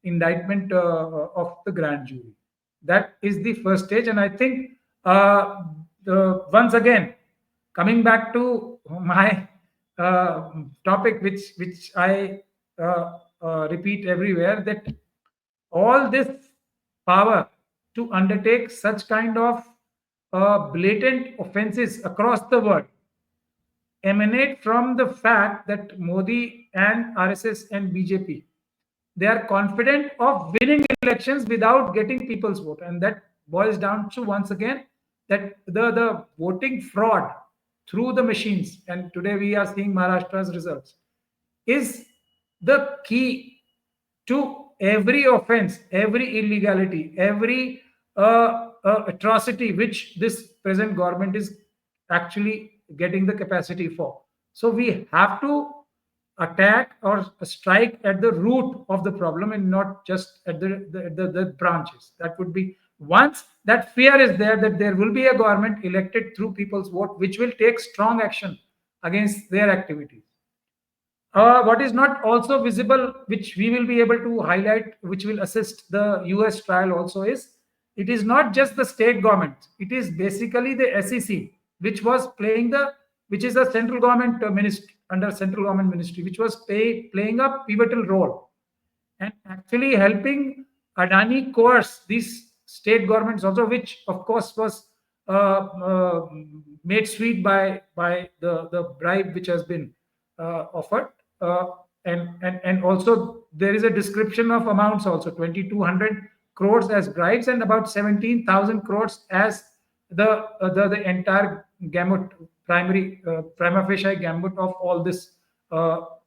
indictment of the grand jury. That is the first stage, and I think Once again, coming back to my topic, which I repeat everywhere, that all this power to undertake such kind of blatant offenses across the world emanate from the fact that Modi and RSS and BJP, they are confident of winning elections without getting people's vote, and that boils down to, once again, that the voting fraud through the machines, and today we are seeing Maharashtra's results, is the key to every offense, every illegality, every atrocity which this present government is actually getting the capacity for. So we have to attack or strike at the root of the problem and not just at the branches. That would be, once that fear is there that there will be a government elected through people's vote which will take strong action against their activities. What is not also visible, which we will be able to highlight, which will assist the US trial also, is it is not just the state government, it is basically the SEC, which was which is a central government ministry, under central government ministry, which was playing a pivotal role and actually helping Adani coerce these state governments also, which of course was made sweet by the bribe which has been offered. And also there is a description of amounts also, 2200 crores as bribes and about 17,000 crores as the entire gamut, prima facie gamut of all this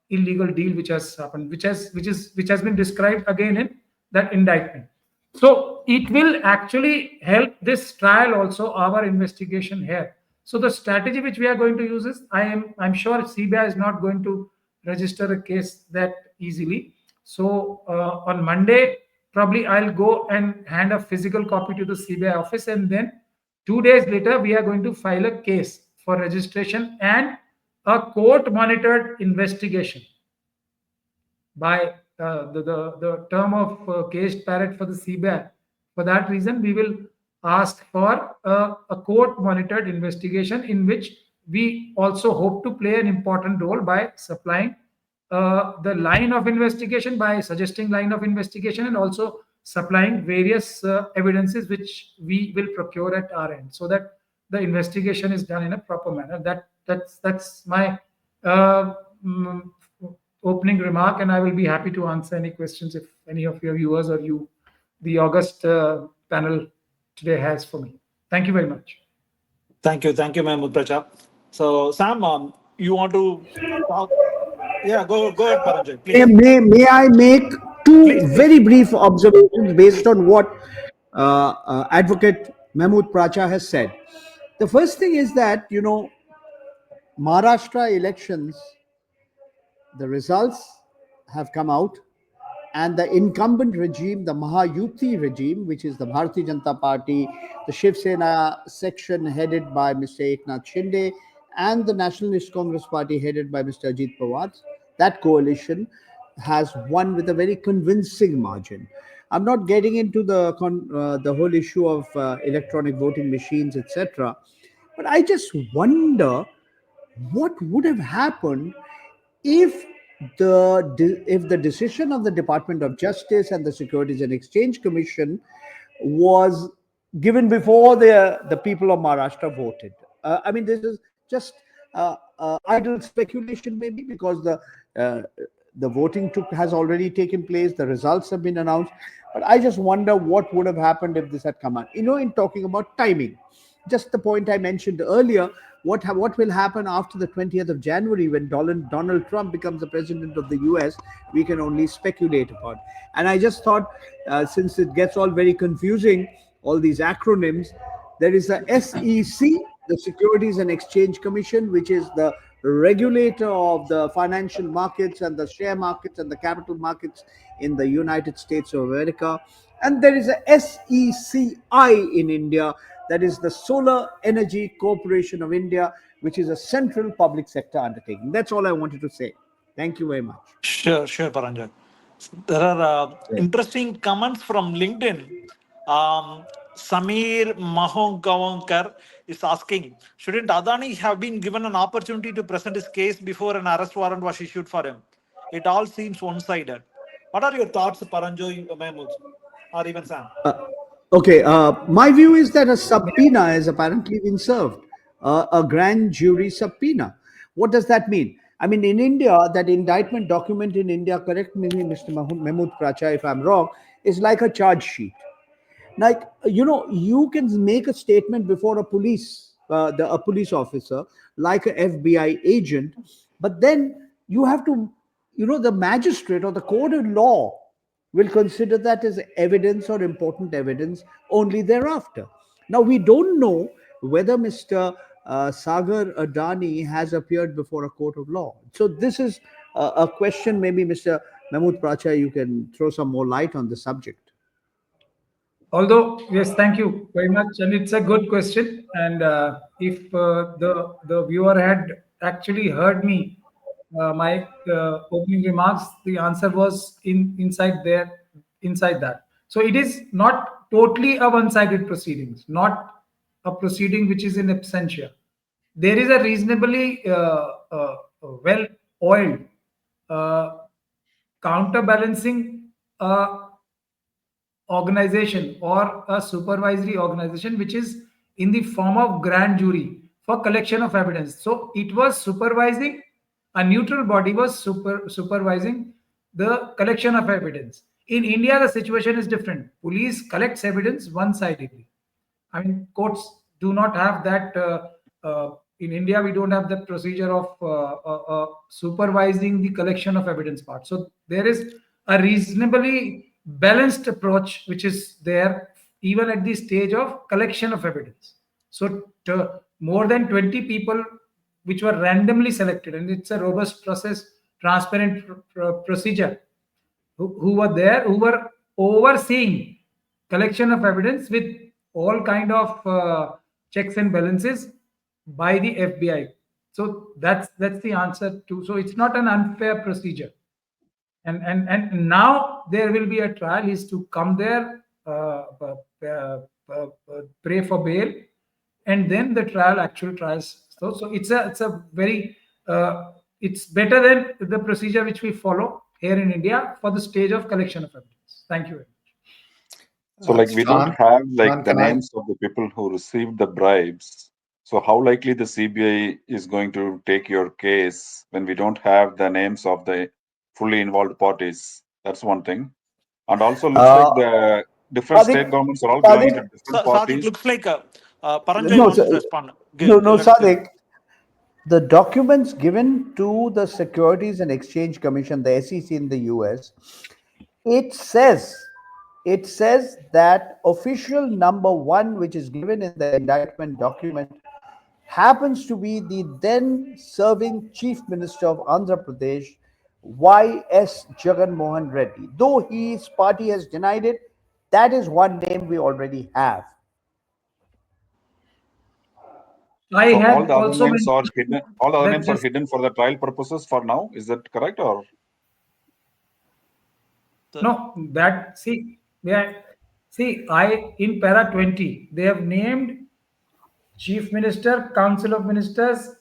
illegal deal which has happened, which has been described again in that indictment. So it will actually help this trial also, our investigation here. So the strategy which we are going to use is, I'm sure CBI is not going to register a case that easily. So on Monday, probably I'll go and hand a physical copy to the CBI office, and then 2 days later, we are going to file a case for registration and a court-monitored investigation. By the term of caged parrot for the CBI. For that reason, we will ask for a court-monitored investigation in which we also hope to play an important role by supplying the line of investigation, by suggesting line of investigation, and also supplying various evidences which we will procure at our end, so that the investigation is done in a proper manner. That's my opening remark, and I will be happy to answer any questions if any of your viewers or you, the August panel today, has for me. Thank you very much. Thank you, Mahmood Pracha. So, Sam, you want to talk? Yeah, go ahead, Paranjay, please. May I make two Please. very brief observations based on what Advocate Mahmood Pracha has said. The first thing is that, Maharashtra elections, the results have come out, and the incumbent regime, the Mahayuti regime, which is the Bharatiya Janata Party, the Shiv Sena section headed by Mr. Eknath Shinde, and the Nationalist Congress Party headed by Mr. Ajit Pawar, that coalition has won with a very convincing margin. I'm not getting into the whole issue of electronic voting machines, etc., but I just wonder what would have happened if the decision of the Department of Justice and the Securities and Exchange Commission was given before the people of Maharashtra voted. I mean, this is just idle speculation, maybe, because the voting has already taken place, the results have been announced. But I just wonder what would have happened if this had come out. In talking about timing, just the point I mentioned earlier, what will happen after the 20th of January when Donald Trump becomes the president of the US, we can only speculate upon. And I just thought, since it gets all very confusing, all these acronyms, there is the SEC, the Securities and Exchange Commission, which is the regulator of the financial markets and the share markets and the capital markets in the United States of America. And there is a SECI in India, that is the Solar Energy Corporation of India, which is a central public sector undertaking. That's all I wanted to say. Thank you very much. Sure, Paranjay. There are interesting comments from LinkedIn. Samir Mahongavankar is asking, shouldn't Adani have been given an opportunity to present his case before an arrest warrant was issued for him? It all seems one-sided. What are your thoughts, Paranjoy, Mahmood, or even Sam? Okay, my view is that a subpoena has apparently been served, a grand jury subpoena. What does that mean? I mean, in India, that indictment document in India, correct me, Mr. Mahmood Pracha, if I'm wrong, is like a charge sheet. Like, you can make a statement before a police officer, like a FBI agent, but then you have to, the magistrate or the court of law will consider that as evidence or important evidence only thereafter. Now, we don't know whether Mr. Sagar Adani has appeared before a court of law. So this is a question. Maybe Mr. Mahmood Pracha, you can throw some more light on the subject. Although, yes, thank you very much, and it's a good question. And if the viewer had actually heard me, my opening remarks, the answer was inside that. So it is not totally a one-sided proceedings, not a proceeding which is in absentia. There is a reasonably well-oiled uh, counterbalancing organization or a supervisory organization which is in the form of grand jury for collection of evidence. So it was supervising, a neutral body was supervising the collection of evidence. In India the situation is different. Police collects evidence one sidedly. I mean, courts do not have that. In India, we don't have that procedure of supervising the collection of evidence part. So there is a reasonably balanced approach which is there even at the stage of collection of evidence. So more than 20 people which were randomly selected, and it's a robust process, transparent procedure, who were there, who were overseeing collection of evidence with all kind of checks and balances by the FBI. So that's the answer to. So it's not an unfair procedure. And now there will be a trial. Is to come there, pray for bail, and then the actual trials. So it's a very it's better than the procedure which we follow here in India for the stage of collection of evidence. Thank you very much. So, like, we don't Shan, have like Shan, the can I? names of the people who received the bribes. So, how likely the CBI is going to take your case when we don't have the names of the fully involved parties? That's one thing. And also, looks like Uh, the different state Sadiq, governments are all belonging to Sadiq, different Sadiq, parties. looks like Paranjoy no, wants to respond. no, Let him. Sadiq. The documents given to the Securities and Exchange Commission, the SEC in the US, it says it says that official number one, which is given in the indictment document, happens to be the then serving Chief Minister of Andhra Pradesh, Y.S. Jagan Mohan Reddy. Though his party has denied it, that is one name we already have. I So, all had the other also names are mentioned hidden. All the other that names are this hidden for the trial purposes for now. Is that correct? Or no that see yeah see I in para 20 they have named Chief Minister, Council of Ministers,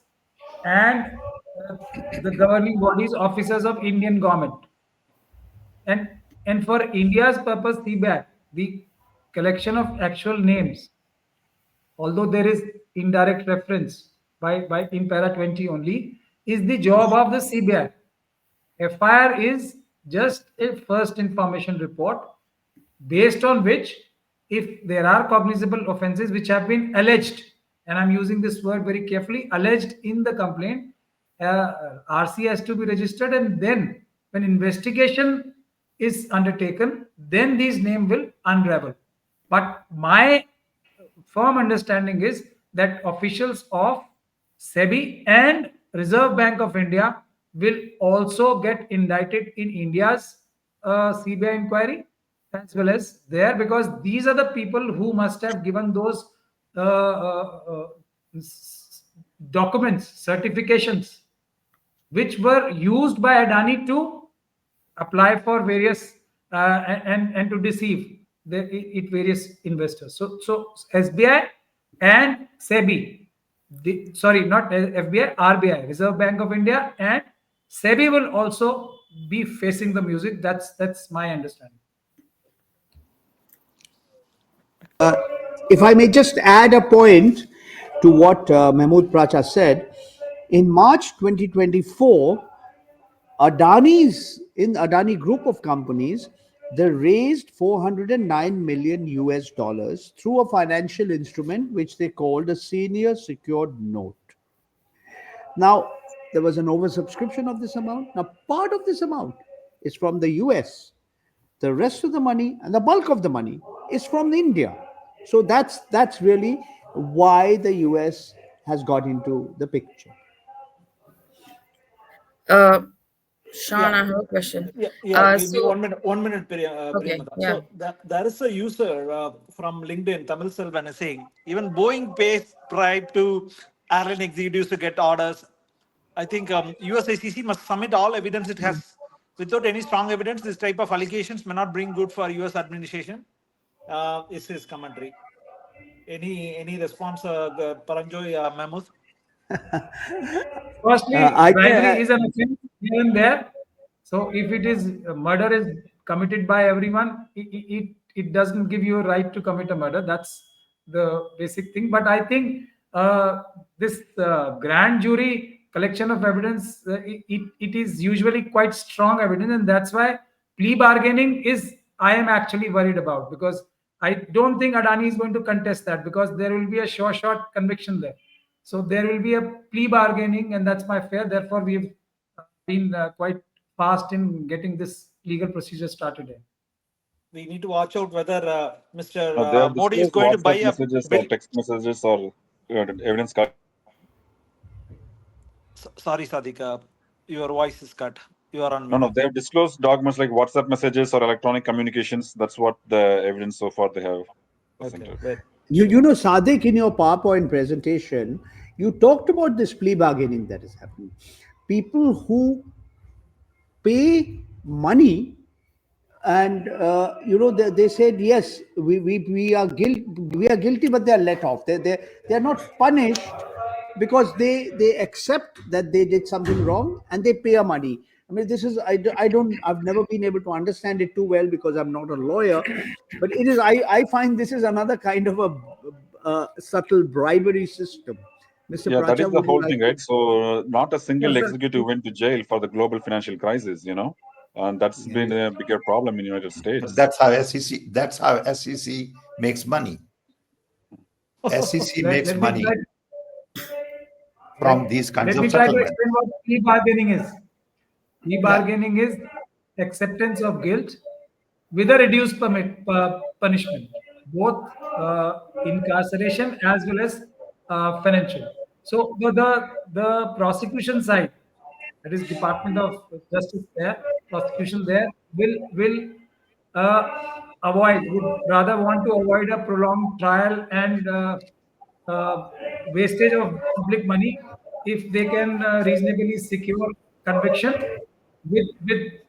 and uh, the governing bodies, officers of Indian government. And for India's purpose, the collection of actual names, although there is indirect reference by in para 20 only, is the job of the CBI. FIR is just a first information report based on which, if there are cognizable offenses which have been alleged, and I'm using this word very carefully, alleged in the complaint, RC has to be registered, and then when investigation is undertaken, then these names will unravel. But my firm understanding is that officials of SEBI and Reserve Bank of India will also get indicted in India's CBI inquiry as well as there, because these are the people who must have given those uh, uh, uh, documents, certifications, which were used by Adani to apply for various and to deceive. it various investors. So SBI and SEBI, sorry, not FBI, RBI, Reserve Bank of India, and SEBI will also be facing the music. That's my understanding. If I may just add a point to what Mahmood Pracha said, in March 2024, Adani group of companies, they raised 409 million US dollars through a financial instrument which they called a senior secured note. Now, there was an oversubscription of this amount. Now, part of this amount is from the US. The rest of the money and the bulk of the money is from India. So that's really why the US has got into the picture. Uh, Sean, Yeah. I have a question. Yeah. Give me So 1 minute, okay, Priyamada. yeah. So there is a user from LinkedIn, Tamil Selvan, is saying even Boeing pays bribe to airline executives to get orders. I think USICC must submit all evidence it has. Without any strong evidence, this type of allegations may not bring good for US administration. Is his commentary. Any response, Paranjoy Mahmood? Firstly, I bribery is an offense here and there. So if it is murder is committed by everyone, it doesn't give you a right to commit a murder. That's the basic thing. But I think this grand jury collection of evidence, it is usually quite strong evidence, and that's why plea bargaining is I am actually worried about, because I don't think Adani is going to contest that, because there will be a short conviction there. So there will be a plea bargaining, and that's my fear. Therefore, we've been quite fast in getting this legal procedure started here. We need to watch out whether Mr. They have Modi is disclosed going to buy WhatsApp a messages or bill. text messages or evidence Sorry, Sadiq, your voice is cut. You are on No, mute. they have disclosed documents like WhatsApp messages or electronic communications. That's what the evidence so far they have presented. Okay, you know, Sadiq, in your PowerPoint presentation, you talked about this plea bargaining that is happening. People who pay money and they said yes, we are guilty, but they are let off. They are not punished because they accept that they did something wrong and they pay a money. I mean, this is I've never been able to understand it too well because I'm not a lawyer, but it is I find this is another kind of a subtle bribery system. Mr. Yeah, that Pracha, is the would you whole like thing, to? right? So not a single Yes, executive went to jail for the global financial crisis, and that's been a bigger problem in the United But States. that's how SEC makes money. SEC makes let me money try. from these kinds Let of me try to settlements. explain what plea bargaining is. Plea Yeah. bargaining is acceptance of guilt with a reduced punishment, both incarceration as well as financial. So the prosecution side, that is Department of Justice there, prosecution there will uh, would rather want to avoid a prolonged trial and wastage of public money if they can reasonably secure conviction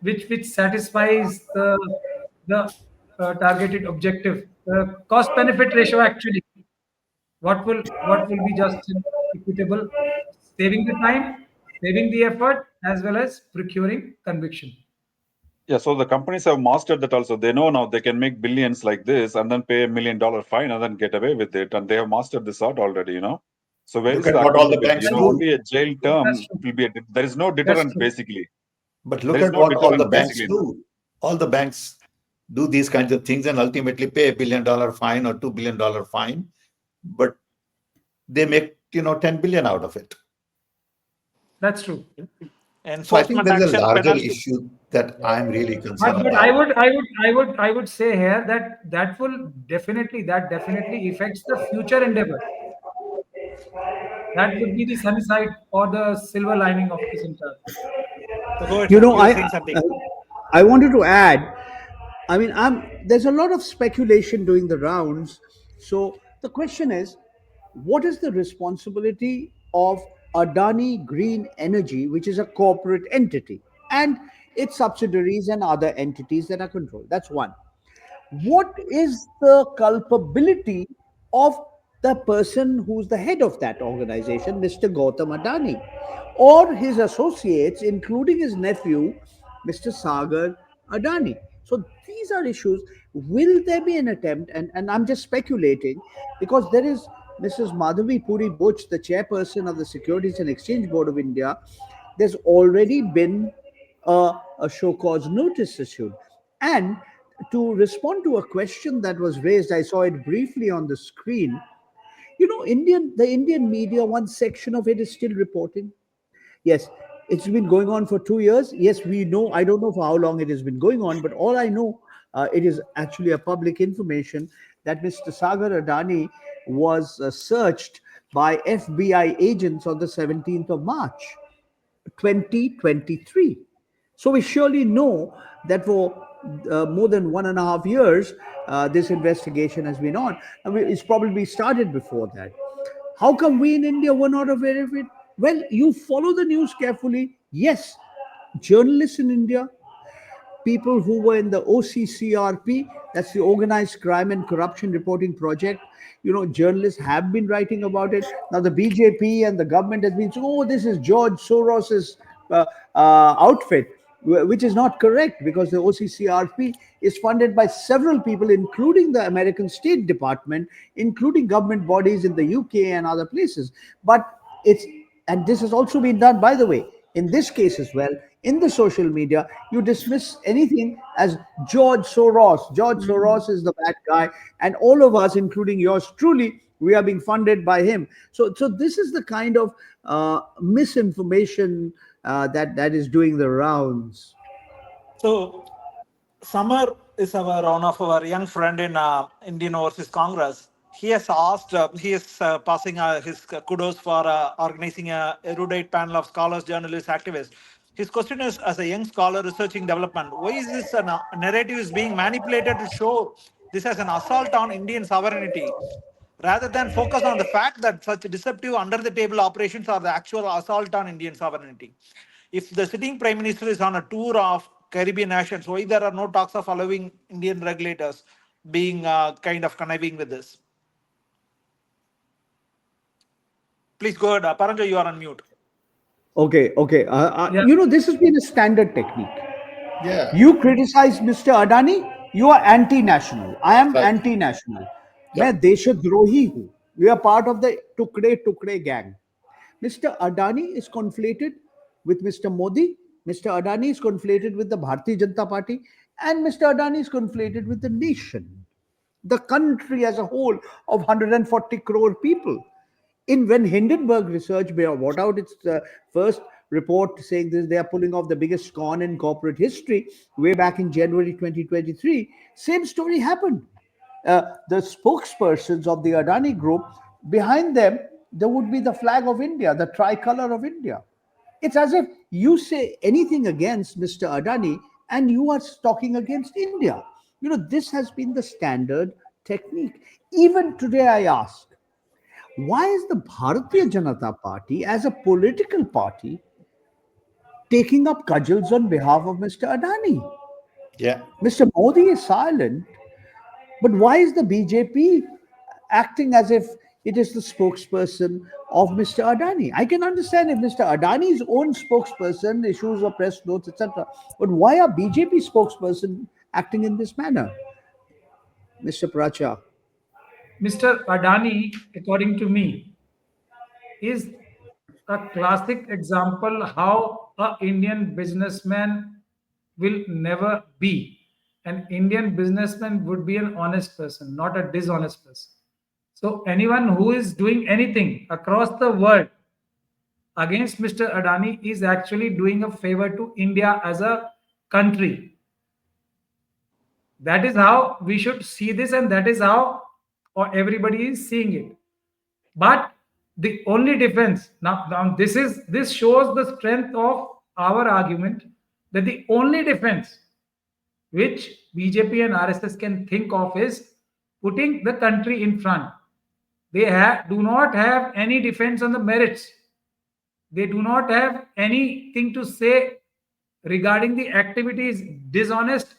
which satisfies the targeted objective. The cost benefit ratio actually, what will be just and equitable, saving the time, saving the effort, as well as procuring conviction. Yeah, so the companies have mastered that also. They know now they can make billions like this and then pay $1 million fine and then get away with it. And they have mastered this art already. So where Look is at the what all the accountability? banks do. Only a jail That's term true. will be there is no That's deterrent true. basically. But There look is at no what all the deterrent banks basically. do. All the banks do these kinds of things and ultimately pay $1 billion fine or $2 billion fine, but they make 10 billion out of it. That's true. So I think Enforcement there is a action larger penalty. issue that I'm really concerned But I about. would I would I would I would say here that definitely affects the future endeavor. That would be the sunny side or the silver lining of this entire thing. So go ahead, You sir. know, You were saying something. I wanted to add. I mean, there's a lot of speculation doing the rounds. So the question is, what is the responsibility of Adani Green Energy, which is a corporate entity, and its subsidiaries and other entities that are controlled? That's one. what is the culpability of the person who's the head of that organization, Mr. Gautam Adani, or his associates, including his nephew, Mr. Sagar Adani? So these are issues. Will there be an attempt? And I'm just speculating because there is Mrs. Madhavi Puri Butch, the chairperson of the Securities and Exchange Board of India. There's already been a show cause notice issued. And to respond to a question that was raised, I saw it briefly on the screen. You know, the Indian media, one section of it is still reporting. Yes, it's been going on for 2 years. Yes, we know. I don't know for how long it has been going on, but all I know, it is actually a public information that Mr. Sagar Adani was searched by FBI agents on the 17th of March. 2023. So we surely know that for more than 1.5 years, this investigation has been on. I mean, it's probably started before that. How come we in India were not aware of it? Well, you follow the news carefully. Yes, journalists in India, people who were in the OCCRP, that's the Organized Crime and Corruption Reporting Project. You know, journalists have been writing about it. Now, the BJP and the government has been saying, oh, this is George Soros's outfit, which is not correct because the OCCRP is funded by several people, including the American State Department, including government bodies in the UK and other places. But it's, and this has also been done, by the way, in this case as well, in the social media, you dismiss anything as George Soros. George Soros is the bad guy, and all of us, including yours truly, we are being funded by him. So this is the kind of misinformation that is doing the rounds. So, Samar is one of our young friend in Indian Overseas Congress. He has asked, he is passing his kudos for organizing a erudite panel of scholars, journalists, activists. His question is, as a young scholar researching development, why is this narrative is being manipulated to show this as an assault on Indian sovereignty, rather than focus on the fact that such deceptive under-the-table operations are the actual assault on Indian sovereignty? If the sitting prime minister is on a tour of Caribbean nations, why there are no talks of allowing Indian regulators being kind of conniving with this? Please go ahead. Paranjo, you are on mute. Okay. Yeah. You know, this has been a standard technique. Yeah. You criticize Mr. Adani, you are anti-national. I am Right. anti-national. Yeah. मैं देशद्रोही हूँ. We are part of the Tukde gang. Mr. Adani is conflated with Mr. Modi. Mr. Adani is conflated with the Bharatiya Janata Party, and Mr. Adani is conflated with the nation, the country as a whole of 140 crore people. In when Hindenburg Research brought out its first report saying this, they are pulling off the biggest con in corporate history way back in January 2023, same story happened. The spokespersons of the Adani group, behind them, there would be the flag of India, the tricolor of India. It's as if you say anything against Mr. Adani and you are talking against India. You know, this has been the standard technique. Even today, I ask, why is the Bharatiya Janata Party, as a political party, taking up cudgels on behalf of Mr. Adani? Yeah. Mr. Modi is silent, but why is the BJP acting as if it is the spokesperson of Mr. Adani? I can understand if Mr. Adani's own spokesperson issues a press notes, etc. But why are BJP spokesperson acting in this manner, Mr. Pracha? Mr. Adani, according to me, is a classic example how a Indian businessman will never be. An Indian businessman would be an honest person, not a dishonest person. So anyone who is doing anything across the world against Mr. Adani is actually doing a favor to India as a country. That is how we should see this, and that is how everybody is seeing it. But the only difference now this shows the strength of our argument, that the only defense which BJP and RSS can think of is putting the country in front. They do not have any defense on the merits. They do not have anything to say regarding the activities, dishonest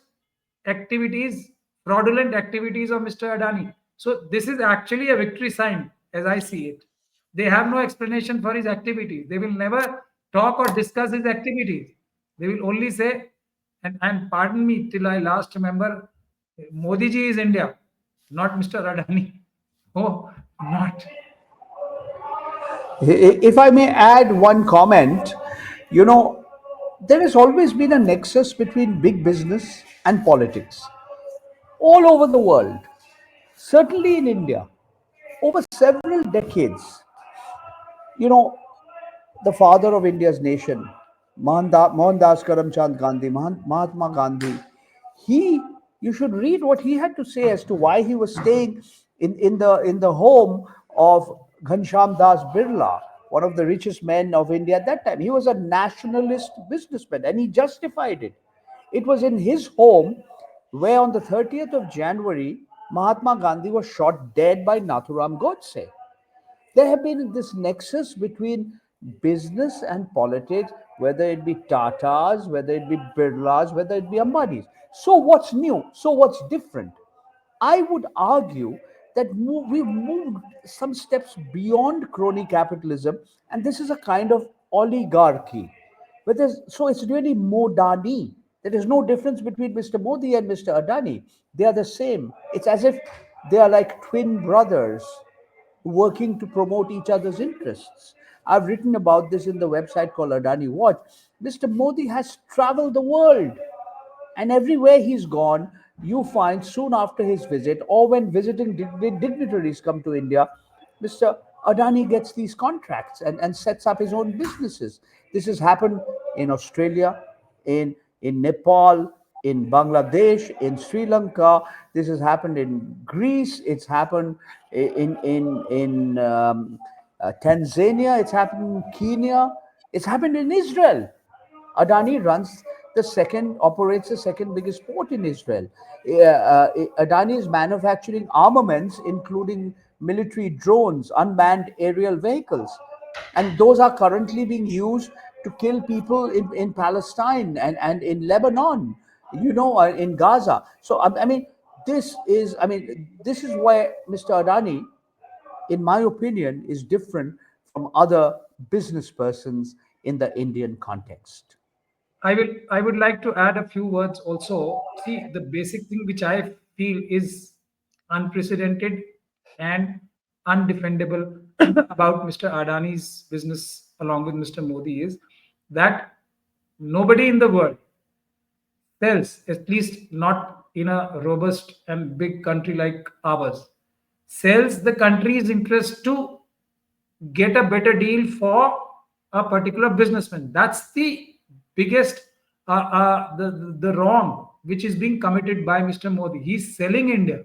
activities fraudulent activities of Mr. Adani. So this is actually a victory sign, as I see it. They have no explanation for his activities. They will never talk or discuss his activities. They will only say, and pardon me till I last remember, Modi ji is India, not Mr. Adani. Oh, not. If I may add one comment, you know, there has always been a nexus between big business and politics all over the world, certainly in India, over several decades. You know, the father of India's nation, Mohandas Karamchand Gandhi, Mahatma Gandhi, he, you should read what he had to say as to why he was staying in the home of Ghanshyam Das Birla, one of the richest men of India at that time. He was a nationalist businessman and he justified it. It was in his home where on the 30th of January, Mahatma Gandhi was shot dead by Nathuram Godse. There have been this nexus between business and politics, whether it be Tatas, whether it be Birlas, whether it be Ambanis. So what's new? So what's different? I would argue that we've moved some steps beyond crony capitalism, and this is a kind of oligarchy. So it's really Modani. There is no difference between Mr. Modi and Mr. Adani. They are the same. It's as if they are like twin brothers working to promote each other's interests. I've written about this in the website called Adani Watch. Mr. Modi has traveled the world, and everywhere he's gone, you find soon after his visit, or when visiting dignitaries come to India, Mr. Adani gets these contracts and sets up his own businesses. This has happened in Australia, in Nepal, in Bangladesh, in Sri Lanka. This has happened in Greece. It's happened in Tanzania. It's happened in Kenya. It's happened in Israel. Adani operates the second biggest port in Israel. Adani is manufacturing armaments, including military drones, unmanned aerial vehicles. And those are currently being used to kill people in Palestine and in Lebanon, in Gaza. So, this is why Mr. Adani, in my opinion, is different from other business persons in the Indian context. I would like to add a few words also. See, the basic thing which I feel is unprecedented and undefendable about Mr. Adani's business along with Mr. Modi is that nobody in the world sells, at least not in a robust and big country like ours, sells the country's interest to get a better deal for a particular businessman. That's the biggest the wrong which is being committed by Mr. Modi. He's selling India.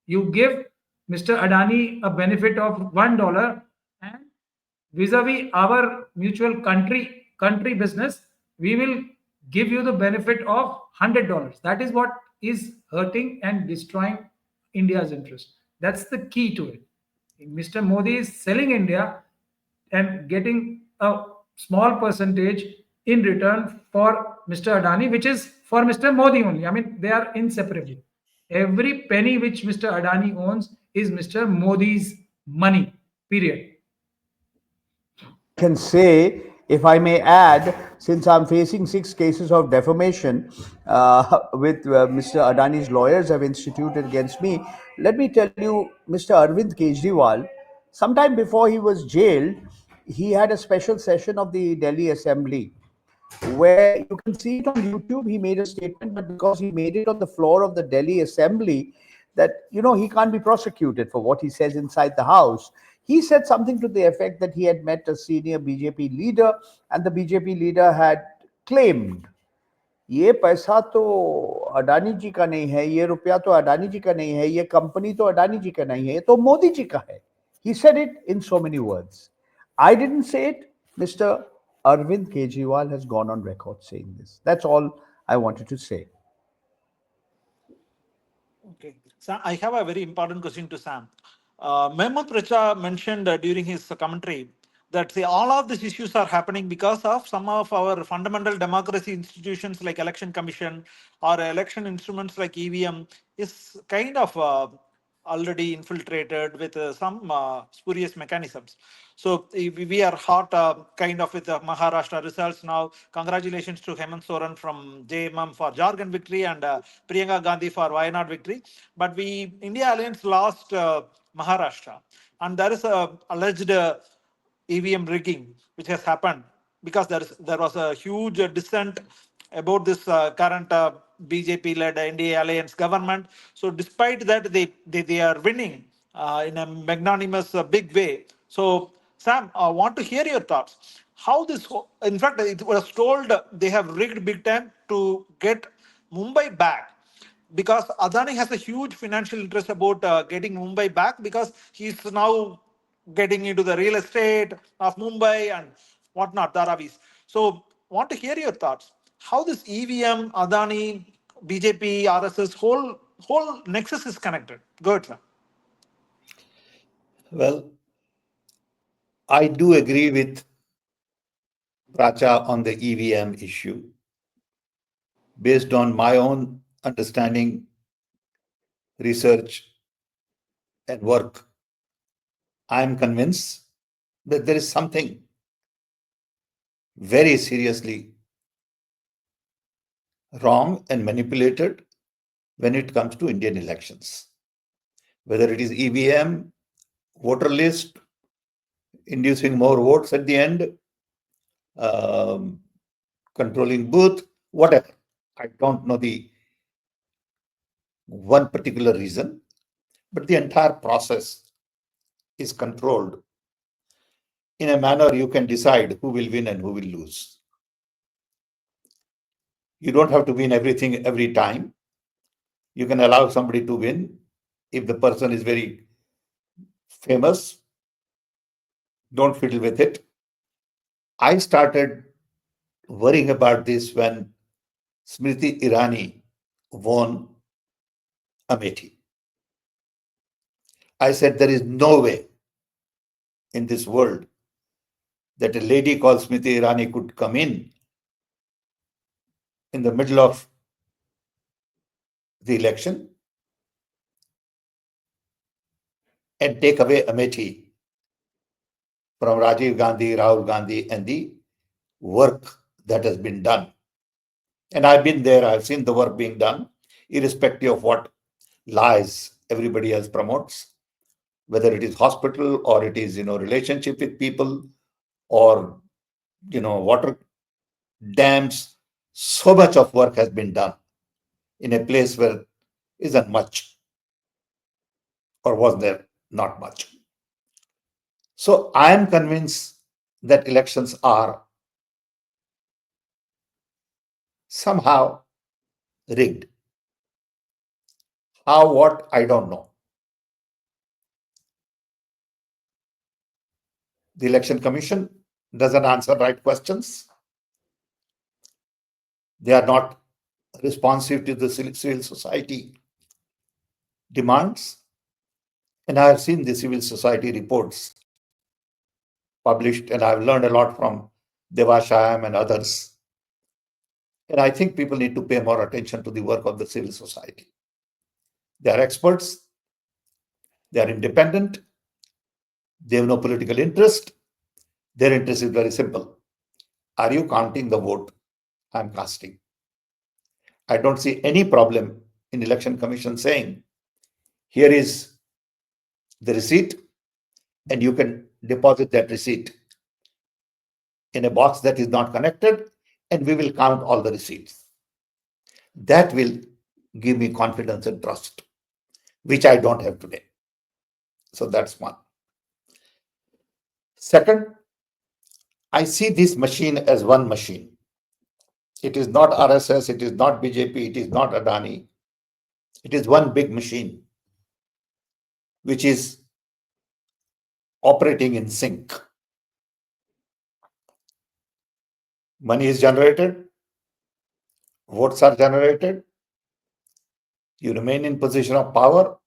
You give Mr. Adani a benefit of $1, and vis-a-vis our mutual country business, we will give you the benefit of $100. That is what is hurting and destroying India's interest. That's the key to it. Mr. Modi is selling India and getting a small percentage in return for Mr. Adani, which is for Mr. Modi only. I mean, they are inseparable. Every penny which Mr. Adani owns is Mr. Modi's money, period. Can say, if I may add, since I'm facing 6 cases of defamation with Mr. Adani's lawyers have instituted against me, let me tell you, Mr. Arvind Kejriwal, sometime before he was jailed, he had a special session of the Delhi Assembly where you can see it on YouTube. He made a statement, but because he made it on the floor of the Delhi Assembly, that he can't be prosecuted for what he says inside the house. He said something to the effect that he had met a senior BJP leader, and the BJP leader had claimed, ये पैसा तो अडानी जी का नहीं है, ये रुपया तो अडानी जी का नहीं है, ये कंपनी तो अडानी जी का नहीं है, ये तो मोदी जी का है. He said it in so many words. I didn't say it. Mr. Arvind Kejriwal has gone on record saying this. That's all I wanted to say. Okay. So I have a very important question to Sam. Mehmood Pracha mentioned during his commentary that all of these issues are happening because of some of our fundamental democracy institutions like election commission or election instruments like EVM is kind of already infiltrated with some spurious mechanisms. So we are hot kind of with the Maharashtra results now. Congratulations to Hemant Soren from JMM for Jharkhand victory and Priyanka Gandhi for Wayanad victory. But India Alliance lost Maharashtra, and there is a alleged EVM rigging which has happened because there was a huge dissent about this current BJP-led NDA alliance government. So despite that, they are winning in a magnanimous big way. So Sam, I want to hear your thoughts. How this, in fact, it was told they have rigged big time to get Mumbai back because Adani has a huge financial interest about getting Mumbai back because he's now getting into the real estate of Mumbai and whatnot, Dharavis. So, want to hear your thoughts. How this EVM, Adani, BJP, RSS, whole nexus is connected. Go ahead, sir. Well, I do agree with Pracha on the EVM issue. Based on my own understanding, research, and work, I'm convinced that there is something very seriously wrong and manipulated when it comes to Indian elections. Whether it is EVM, voter list, inducing more votes at the end, controlling booth, whatever. I don't know the one particular reason, but the entire process is controlled in a manner you can decide who will win and who will lose. You don't have to win everything every time. You can allow somebody to win if the person is very famous. Don't fiddle with it. I started worrying about this when Smriti Irani won Amethi. I said there is no way in this world that a lady called Smriti Irani could come in the middle of the election and take away Amethi from Rajiv Gandhi, Rahul Gandhi, and the work that has been done. And I've been there, I've seen the work being done, irrespective of what lies everybody else promotes, whether it is hospital or it is, relationship with people or, water dams. So much of work has been done in a place where isn't much, or was there not much. So I am convinced that elections are somehow rigged. How, what, I don't know. The Election Commission doesn't answer right questions. They are not responsive to the civil society demands. And I have seen the civil society reports published, and I've learned a lot from Devashayam and others. And I think people need to pay more attention to the work of the civil society. They are experts, they are independent, they have no political interest. Their interest is very simple. Are you counting the vote I'm casting? I don't see any problem in Election Commission saying, here is the receipt, and you can deposit that receipt in a box that is not connected, and we will count all the receipts. That will give me confidence and trust, which I don't have today. So that's one. Second, I see this machine as one machine. It is not RSS, it is not BJP, it is not Adani. It is one big machine, which is operating in sync. Money is generated, votes are generated, you remain in position of power,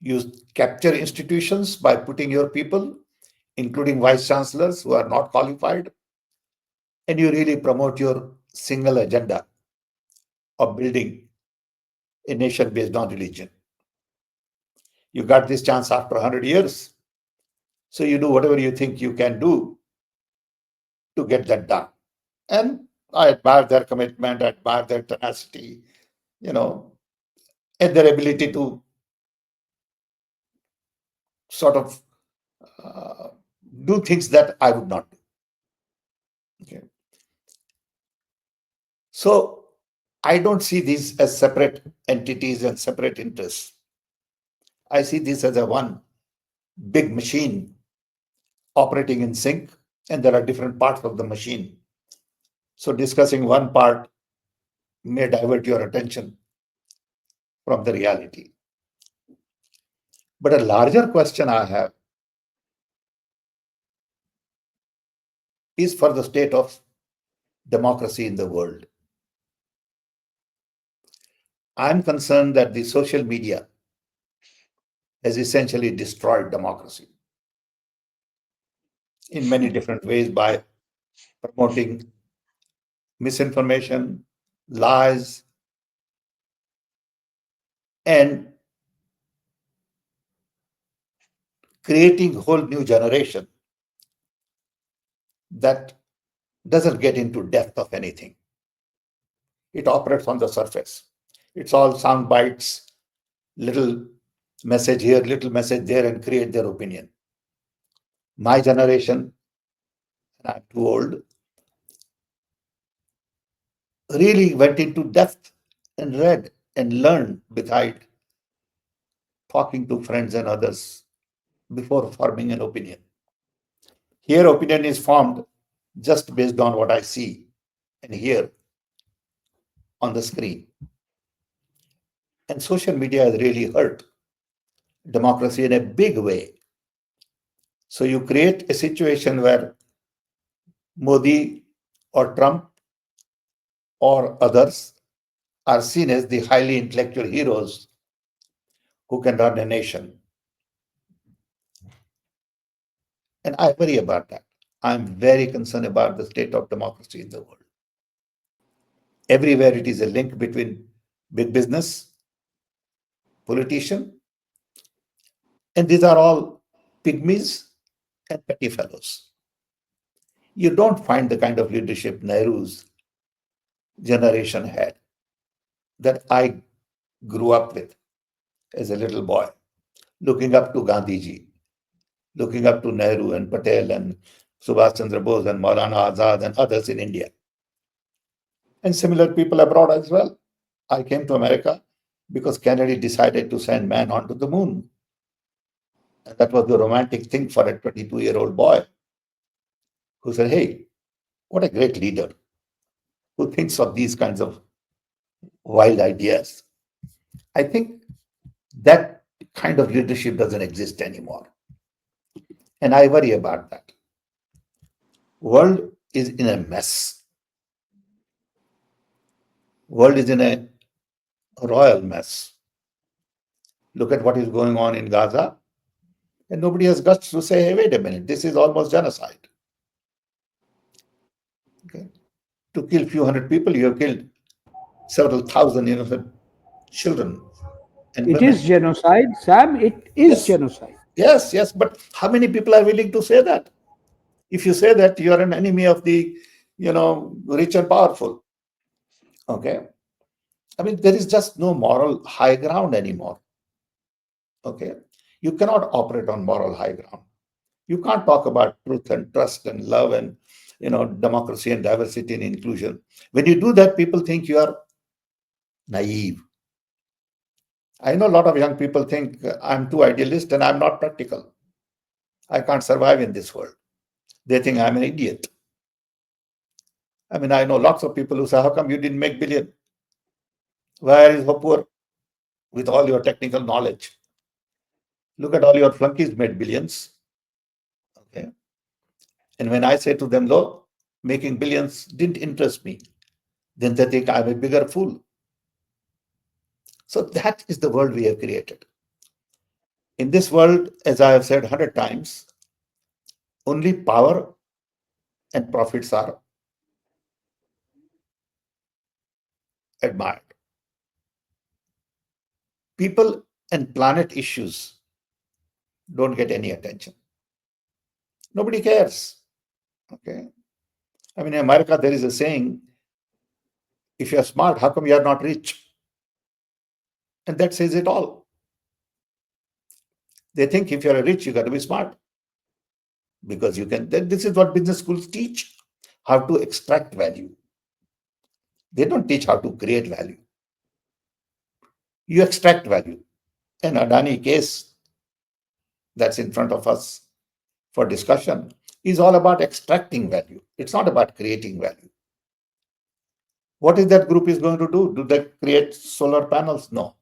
you capture institutions by putting your people, including vice chancellors who are not qualified, and you really promote your single agenda of building a nation based on religion. You got this chance after 100 years, so you do whatever you think you can do to get that done. And I admire their commitment, I admire their tenacity, and their ability to sort of do things that I would not do. Okay. So I don't see these as separate entities and separate interests. I see this as a one big machine operating in sync, and there are different parts of the machine. So discussing one part may divert your attention from the reality. But a larger question I have is for the state of democracy in the world. I'm concerned that the social media has essentially destroyed democracy in many different ways by promoting misinformation, lies, and creating a whole new generation that doesn't get into depth of anything. It operates on the surface. It's all sound bites, little message here, little message there, and create their opinion. My generation, and I'm too old, really went into depth and read and learned beside talking to friends and others before forming an opinion. Here, opinion is formed just based on what I see and hear on the screen. And social media has really hurt democracy in a big way. So you create a situation where Modi or Trump or others are seen as the highly intellectual heroes who can run a nation. And I worry about that. I'm very concerned about the state of democracy in the world. Everywhere it is a link between big business, politician, and these are all pygmies and petty fellows. You don't find the kind of leadership Nehru's generation had that I grew up with as a little boy, looking up to Gandhiji, looking up to Nehru and Patel and Subhash Chandra Bose and Maulana Azad and others in India. And similar people abroad as well. I came to America because Kennedy decided to send man onto the moon. And that was the romantic thing for a 22-year-old boy who said, hey, what a great leader who thinks of these kinds of wild ideas. I think that kind of leadership doesn't exist anymore. And I worry about that. World is in a mess. World is in a royal mess. Look at what is going on in Gaza. And nobody has guts to say, hey, wait a minute, this is almost genocide. Okay. To kill a few hundred people, you have killed several thousand innocent children and It women. is genocide, Sam. It is genocide. Yes, but how many people are willing to say that? If you say that, you are an enemy of the, rich and powerful. Okay. I mean, there is just no moral high ground anymore. Okay. You cannot operate on moral high ground. You can't talk about truth and trust and love and, democracy and diversity and inclusion. When you do that, people think you are naive. I know a lot of young people think I'm too idealist and I'm not practical. I can't survive in this world. They think I'm an idiot. I mean, I know lots of people who say, how come you didn't make billion? Why are you so poor with all your technical knowledge? Look at all your flunkies made billions. Okay. And when I say to them, look, making billions didn't interest me, then they think I'm a bigger fool. So that is the world we have created. In this world, as I have said 100 times, only power and profits are admired. People and planet issues don't get any attention. Nobody cares. Okay. I mean, in America, there is a saying, if you're smart, how come you're not rich? And that says it all. They think if you're rich, you got to be smart. Because you can, this is what business schools teach, how to extract value. They don't teach how to create value. You extract value. An Adani case that's in front of us for discussion is all about extracting value. It's not about creating value. What is that group is going to do? Do they create solar panels? No.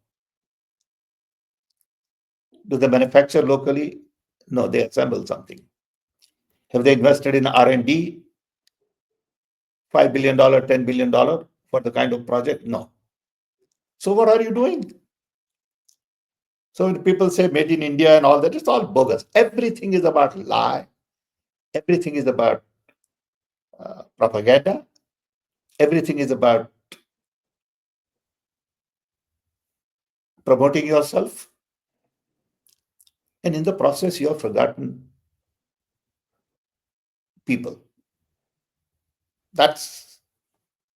Do they manufacture locally? No, they assemble something. Have they invested in R&D? $5 billion, $10 billion for the kind of project? No. So what are you doing? So when people say made in India and all that, it's all bogus. Everything is about lie. Everything is about propaganda. Everything is about promoting yourself. And in the process, you have forgotten people. That's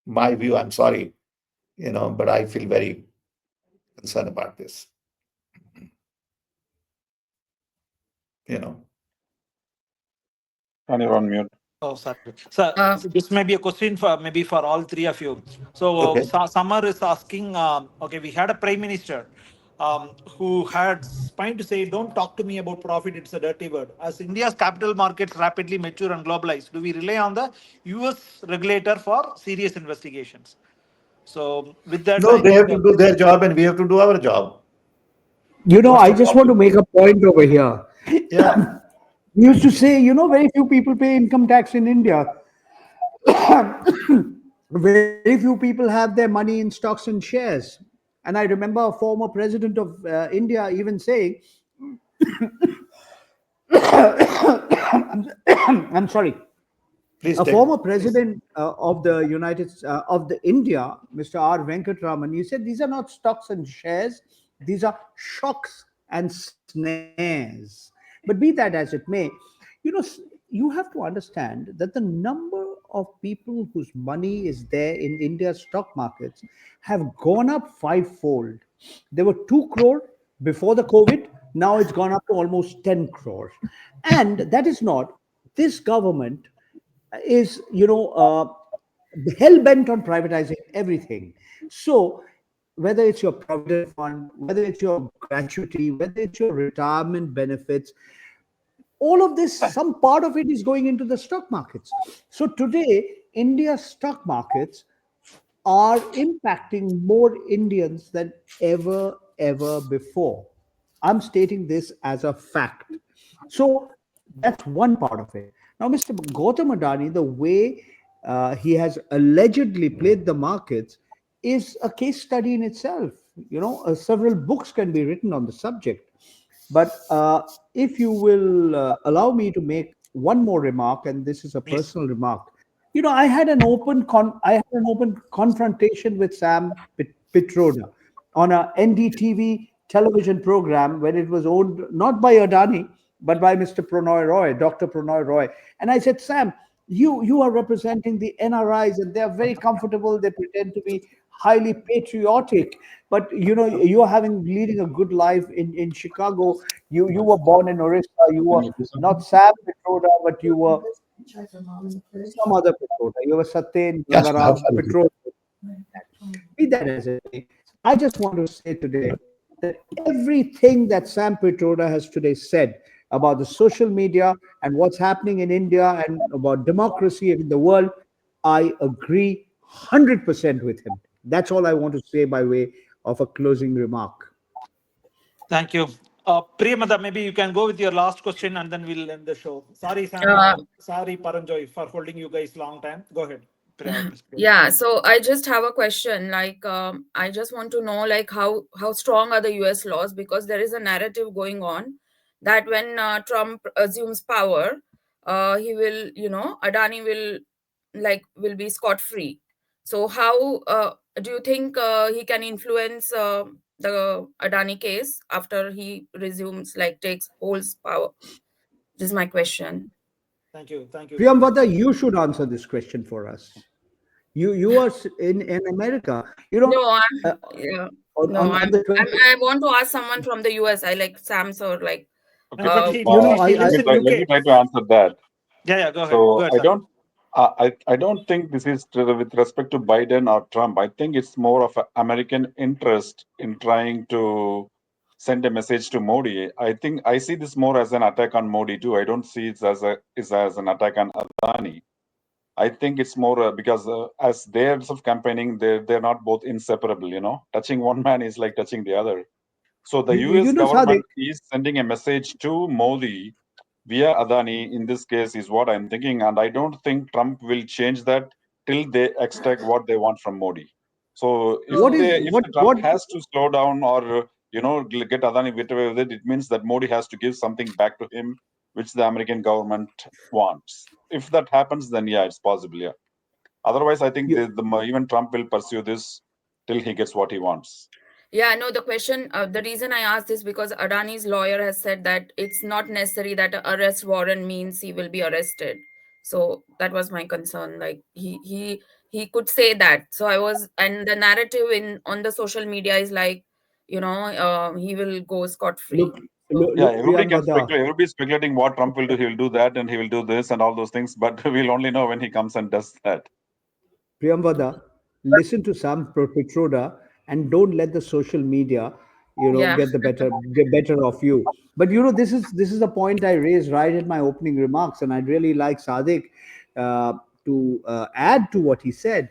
my view. I'm sorry, but I feel very concerned about this. And you're on mute. Oh, sorry. So this may be a question for maybe for all three of you. So Okay. Samar is asking, okay, we had a prime minister who had spine to say, don't talk to me about profit, it's a dirty word. As India's capital markets rapidly mature and globalize, do we rely on the US regulator for serious investigations? So with that, No, I they think have to do their job and we have to do our job. What's I the just want to problem? make a point over here. Yeah. We used to say, very few people pay income tax in India. Very few people have their money in stocks and shares. And I remember a former president of India even saying, I'm sorry, Please a take. former president of the of the India, Mr. R. Venkatraman, he said these are not stocks and shares; these are shocks and snares. But be that as it may, you have to understand that the number of people whose money is there in India's stock markets have gone up fivefold. There were 2 crore before the COVID. Now it's gone up to almost 10 crores, and that is not this government is hell bent on privatizing everything. So whether it's your provident fund, whether it's your gratuity, whether it's your retirement benefits, all of this, some part of it is going into the stock markets. So today, India's stock markets are impacting more Indians than ever before. I'm stating this as a fact. So that's one part of it. Now, Mr. Gautam Adani, the way he has allegedly played the markets is a case study in itself. Several books can be written on the subject. But if you will allow me to make one more remark, and this is a please. personal remark, I had an open confrontation with Sam Pitroda on a NDTV television program when it was owned not by Adani but by Mr. Pranoy Roy, Dr. Pranoy Roy. And I said, Sam, you are representing the NRIs, and they are very comfortable. They pretend to be highly patriotic, but you're having leading a good life in Chicago. You were born in Orissa. You were Can you do not something? Sam Pitroda, but you were some other Pitroda. You were Satyen Yes, Gangaram absolutely. Pitroda. Be that as it may, I just want to say today that everything that Sam Pitroda has today said about the social media and what's happening in India and about democracy in the world, I agree 100% with him. That's all I want to say by way of a closing remark. Thank you. Priyamada, maybe you can go with your last question and then we'll end the show. Sorry, Sam. Uh, Sorry, Paranjoy, for holding you guys long time. Go ahead. Miss Priya. yeah, so I just have a question. Like, I just want to know, like, how strong are the U.S. laws? Because there is a narrative going on that when Trump assumes power, he will, Adani will be scot free. So how do you think he can influence the Adani case after he resumes, takes holds power? This is my question. Thank you. Thank you very much. Priyamvada, you should answer this question for us. You are in America. No, Uh, yeah, no, on the 20th. I want to ask someone from the US. I like Sam's or Okay. But uh, he You know, he lives in Let me UK. try to answer that. Yeah, yeah. Go ahead. Go So ahead, Sam. I don't think this is with respect to Biden or Trump. I think it's more of an American interest in trying to send a message to Modi. I think I see this more as an attack on Modi too. I don't see it as an attack on Adani. I think it's more because as they're sort of campaigning, they're not both inseparable. Touching one man is like touching the other. So the U.S. Sadik, government is sending a message to Modi via Adani in this case is what I'm thinking, and I don't think Trump will change that till they extract what they want from Modi. So if Trump has to slow down or get Adani get away with it, it means that Modi has to give something back to him, which the American government wants. If that happens, then yeah, it's possible. Yeah. Otherwise, I think even Trump will pursue this till he gets what he wants. Yeah, no, the reason I asked this because Adani's lawyer has said that it's not necessary that an arrest warrant means he will be arrested. So that was my concern. Like he could say that. So and the narrative on the social media is like, he will go scot free. So Yeah, look, everybody can Priyamvada. speculate. Everybody's speculating what Trump will do. He will do that and he will do this and all those things. But we'll only know when he comes and does that. Priyamvada, listen to Sam Pitroda and don't let the social media, yeah. get better of you. But this is a point I raised right in my opening remarks, and I'd really like Sadik to add to what he said.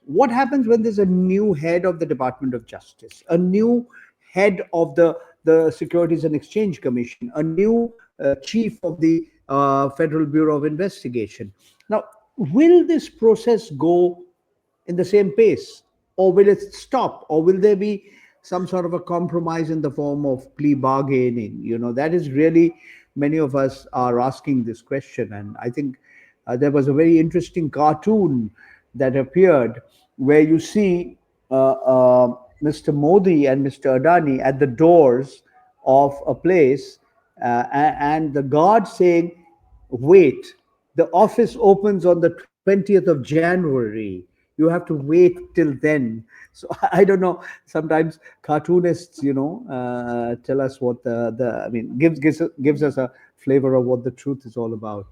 What happens when there's a new head of the Department of Justice, a new head of the Securities and Exchange Commission, a new chief of the Federal Bureau of Investigation? Now, will this process go in the same pace, or will it stop, or will there be some sort of a compromise in the form of plea bargaining? That is really, many of us are asking this question. And I think there was a very interesting cartoon that appeared where you see Mr. Modi and Mr. Adani at the doors of a place, and the guard saying, wait, the office opens on the 20th of January. You have to wait till then. So I don't know. Sometimes cartoonists, tell us what I mean, gives us a flavor of what the truth is all about.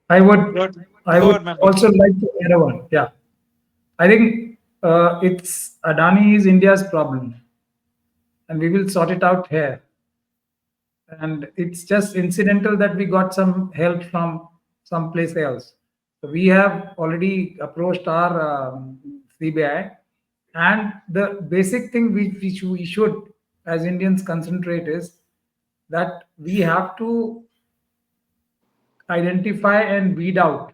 I would Good. I Go would ahead, Mehboob. also like to add one. Yeah, I think it's Adani is India's problem, and we will sort it out here. And it's just incidental that we got some help from someplace else. So we have already approached our CBI, and the basic thing which we should, as Indians, concentrate is that we have to identify and weed out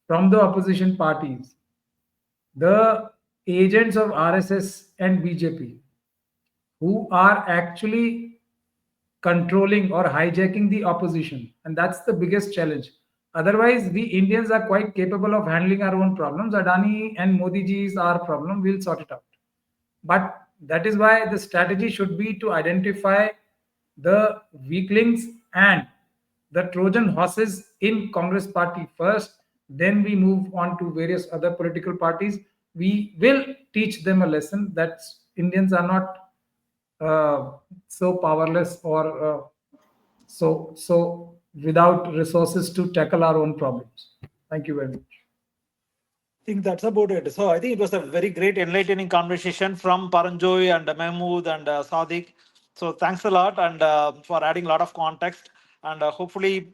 from the opposition parties the agents of RSS and BJP who are actually controlling or hijacking the opposition. And that's the biggest challenge. Otherwise, we Indians are quite capable of handling our own problems. Adani and Modi ji is our problem. We'll sort it out. But that is why the strategy should be to identify the weaklings and the Trojan horses in Congress party first. Then we move on to various other political parties. We will teach them a lesson that Indians are not so powerless or so without resources to tackle our own problems. Thank you very much. I think that's about it. So I think it was a very great, enlightening conversation from Paranjoy and Mahmood and Sadiq. So thanks a lot and for adding a lot of context. And hopefully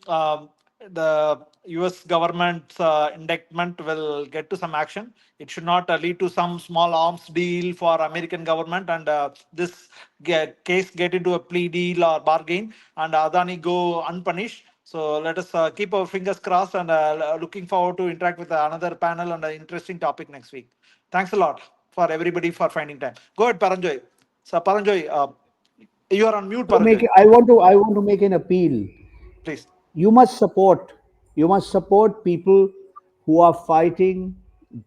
the US government's indictment will get to some action. It should not lead to some small arms deal for American government and this case get into a plea deal or bargain and Adani go unpunished. So let us keep our fingers crossed and looking forward to interact with another panel on an interesting topic next week. Thanks a lot for everybody for finding time. Go ahead, Paranjoy. So Paranjoy, you are on mute, Paranjoy. I want to make an appeal. Please. you must support. You must support people who are fighting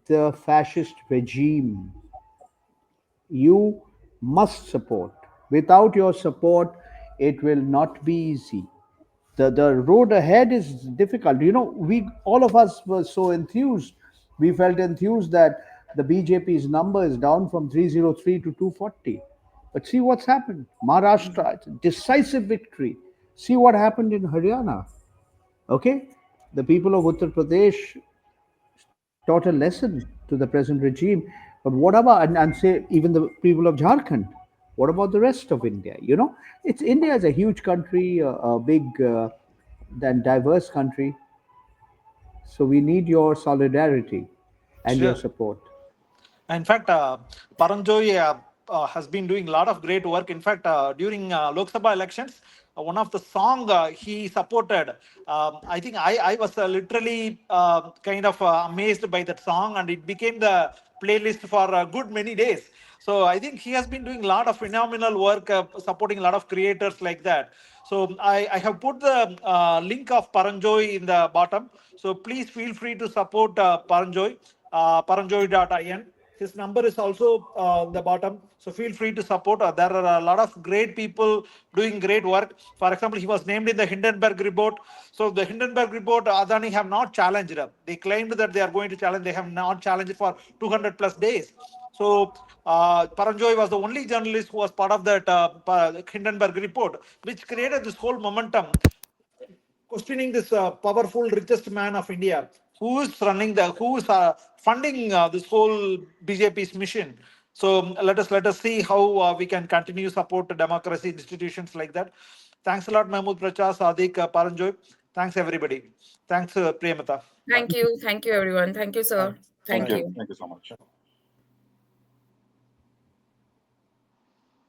the fascist regime. You must support. Without your support, it will not be easy. The road ahead is difficult. You know, we all of us were so enthused. We felt enthused that the BJP's number is down from 303 to 240. But see what's happened. Maharashtra, it's a decisive victory. See what happened in Haryana. Okay? The people of Uttar Pradesh taught a lesson to the present regime. But what about, and say, even the people of Jharkhand? What about the rest of India? You know, it's India is a huge country, a big and diverse country. So we need your solidarity and your Sure. support. In fact, Paranjoy has been doing a lot of great work. In fact, during Lok Sabha elections, one of the song he supported, I think I was literally kind of amazed by that song, and it became the playlist for a good many days. So I think he has been doing a lot of phenomenal work, supporting a lot of creators like that. So I have put the link of Paranjoy in the bottom. So please feel free to support Paranjoy, paranjoy.in. His number is also on the bottom. So feel free to support. There are a lot of great people doing great work. For example, he was named in the Hindenburg report. So the Hindenburg report, Adani have not challenged. They claimed that they are going to challenge. They have not challenged for 200 plus days. So Paranjoy was the only journalist who was part of that Hindenburg report, which created this whole momentum, questioning this powerful richest man of India, who is who is funding this whole BJP's mission. So let us see how we can continue support democracy institutions like that. Thanks a lot, Mahmood Pracha, Sadiq, Paranjoy. Thanks everybody. Thanks, Priyamata. Bye. Thank you. Thank you, everyone. Thank you, Bye. sir. Thank Thank Bye. you. you. Thank you so much.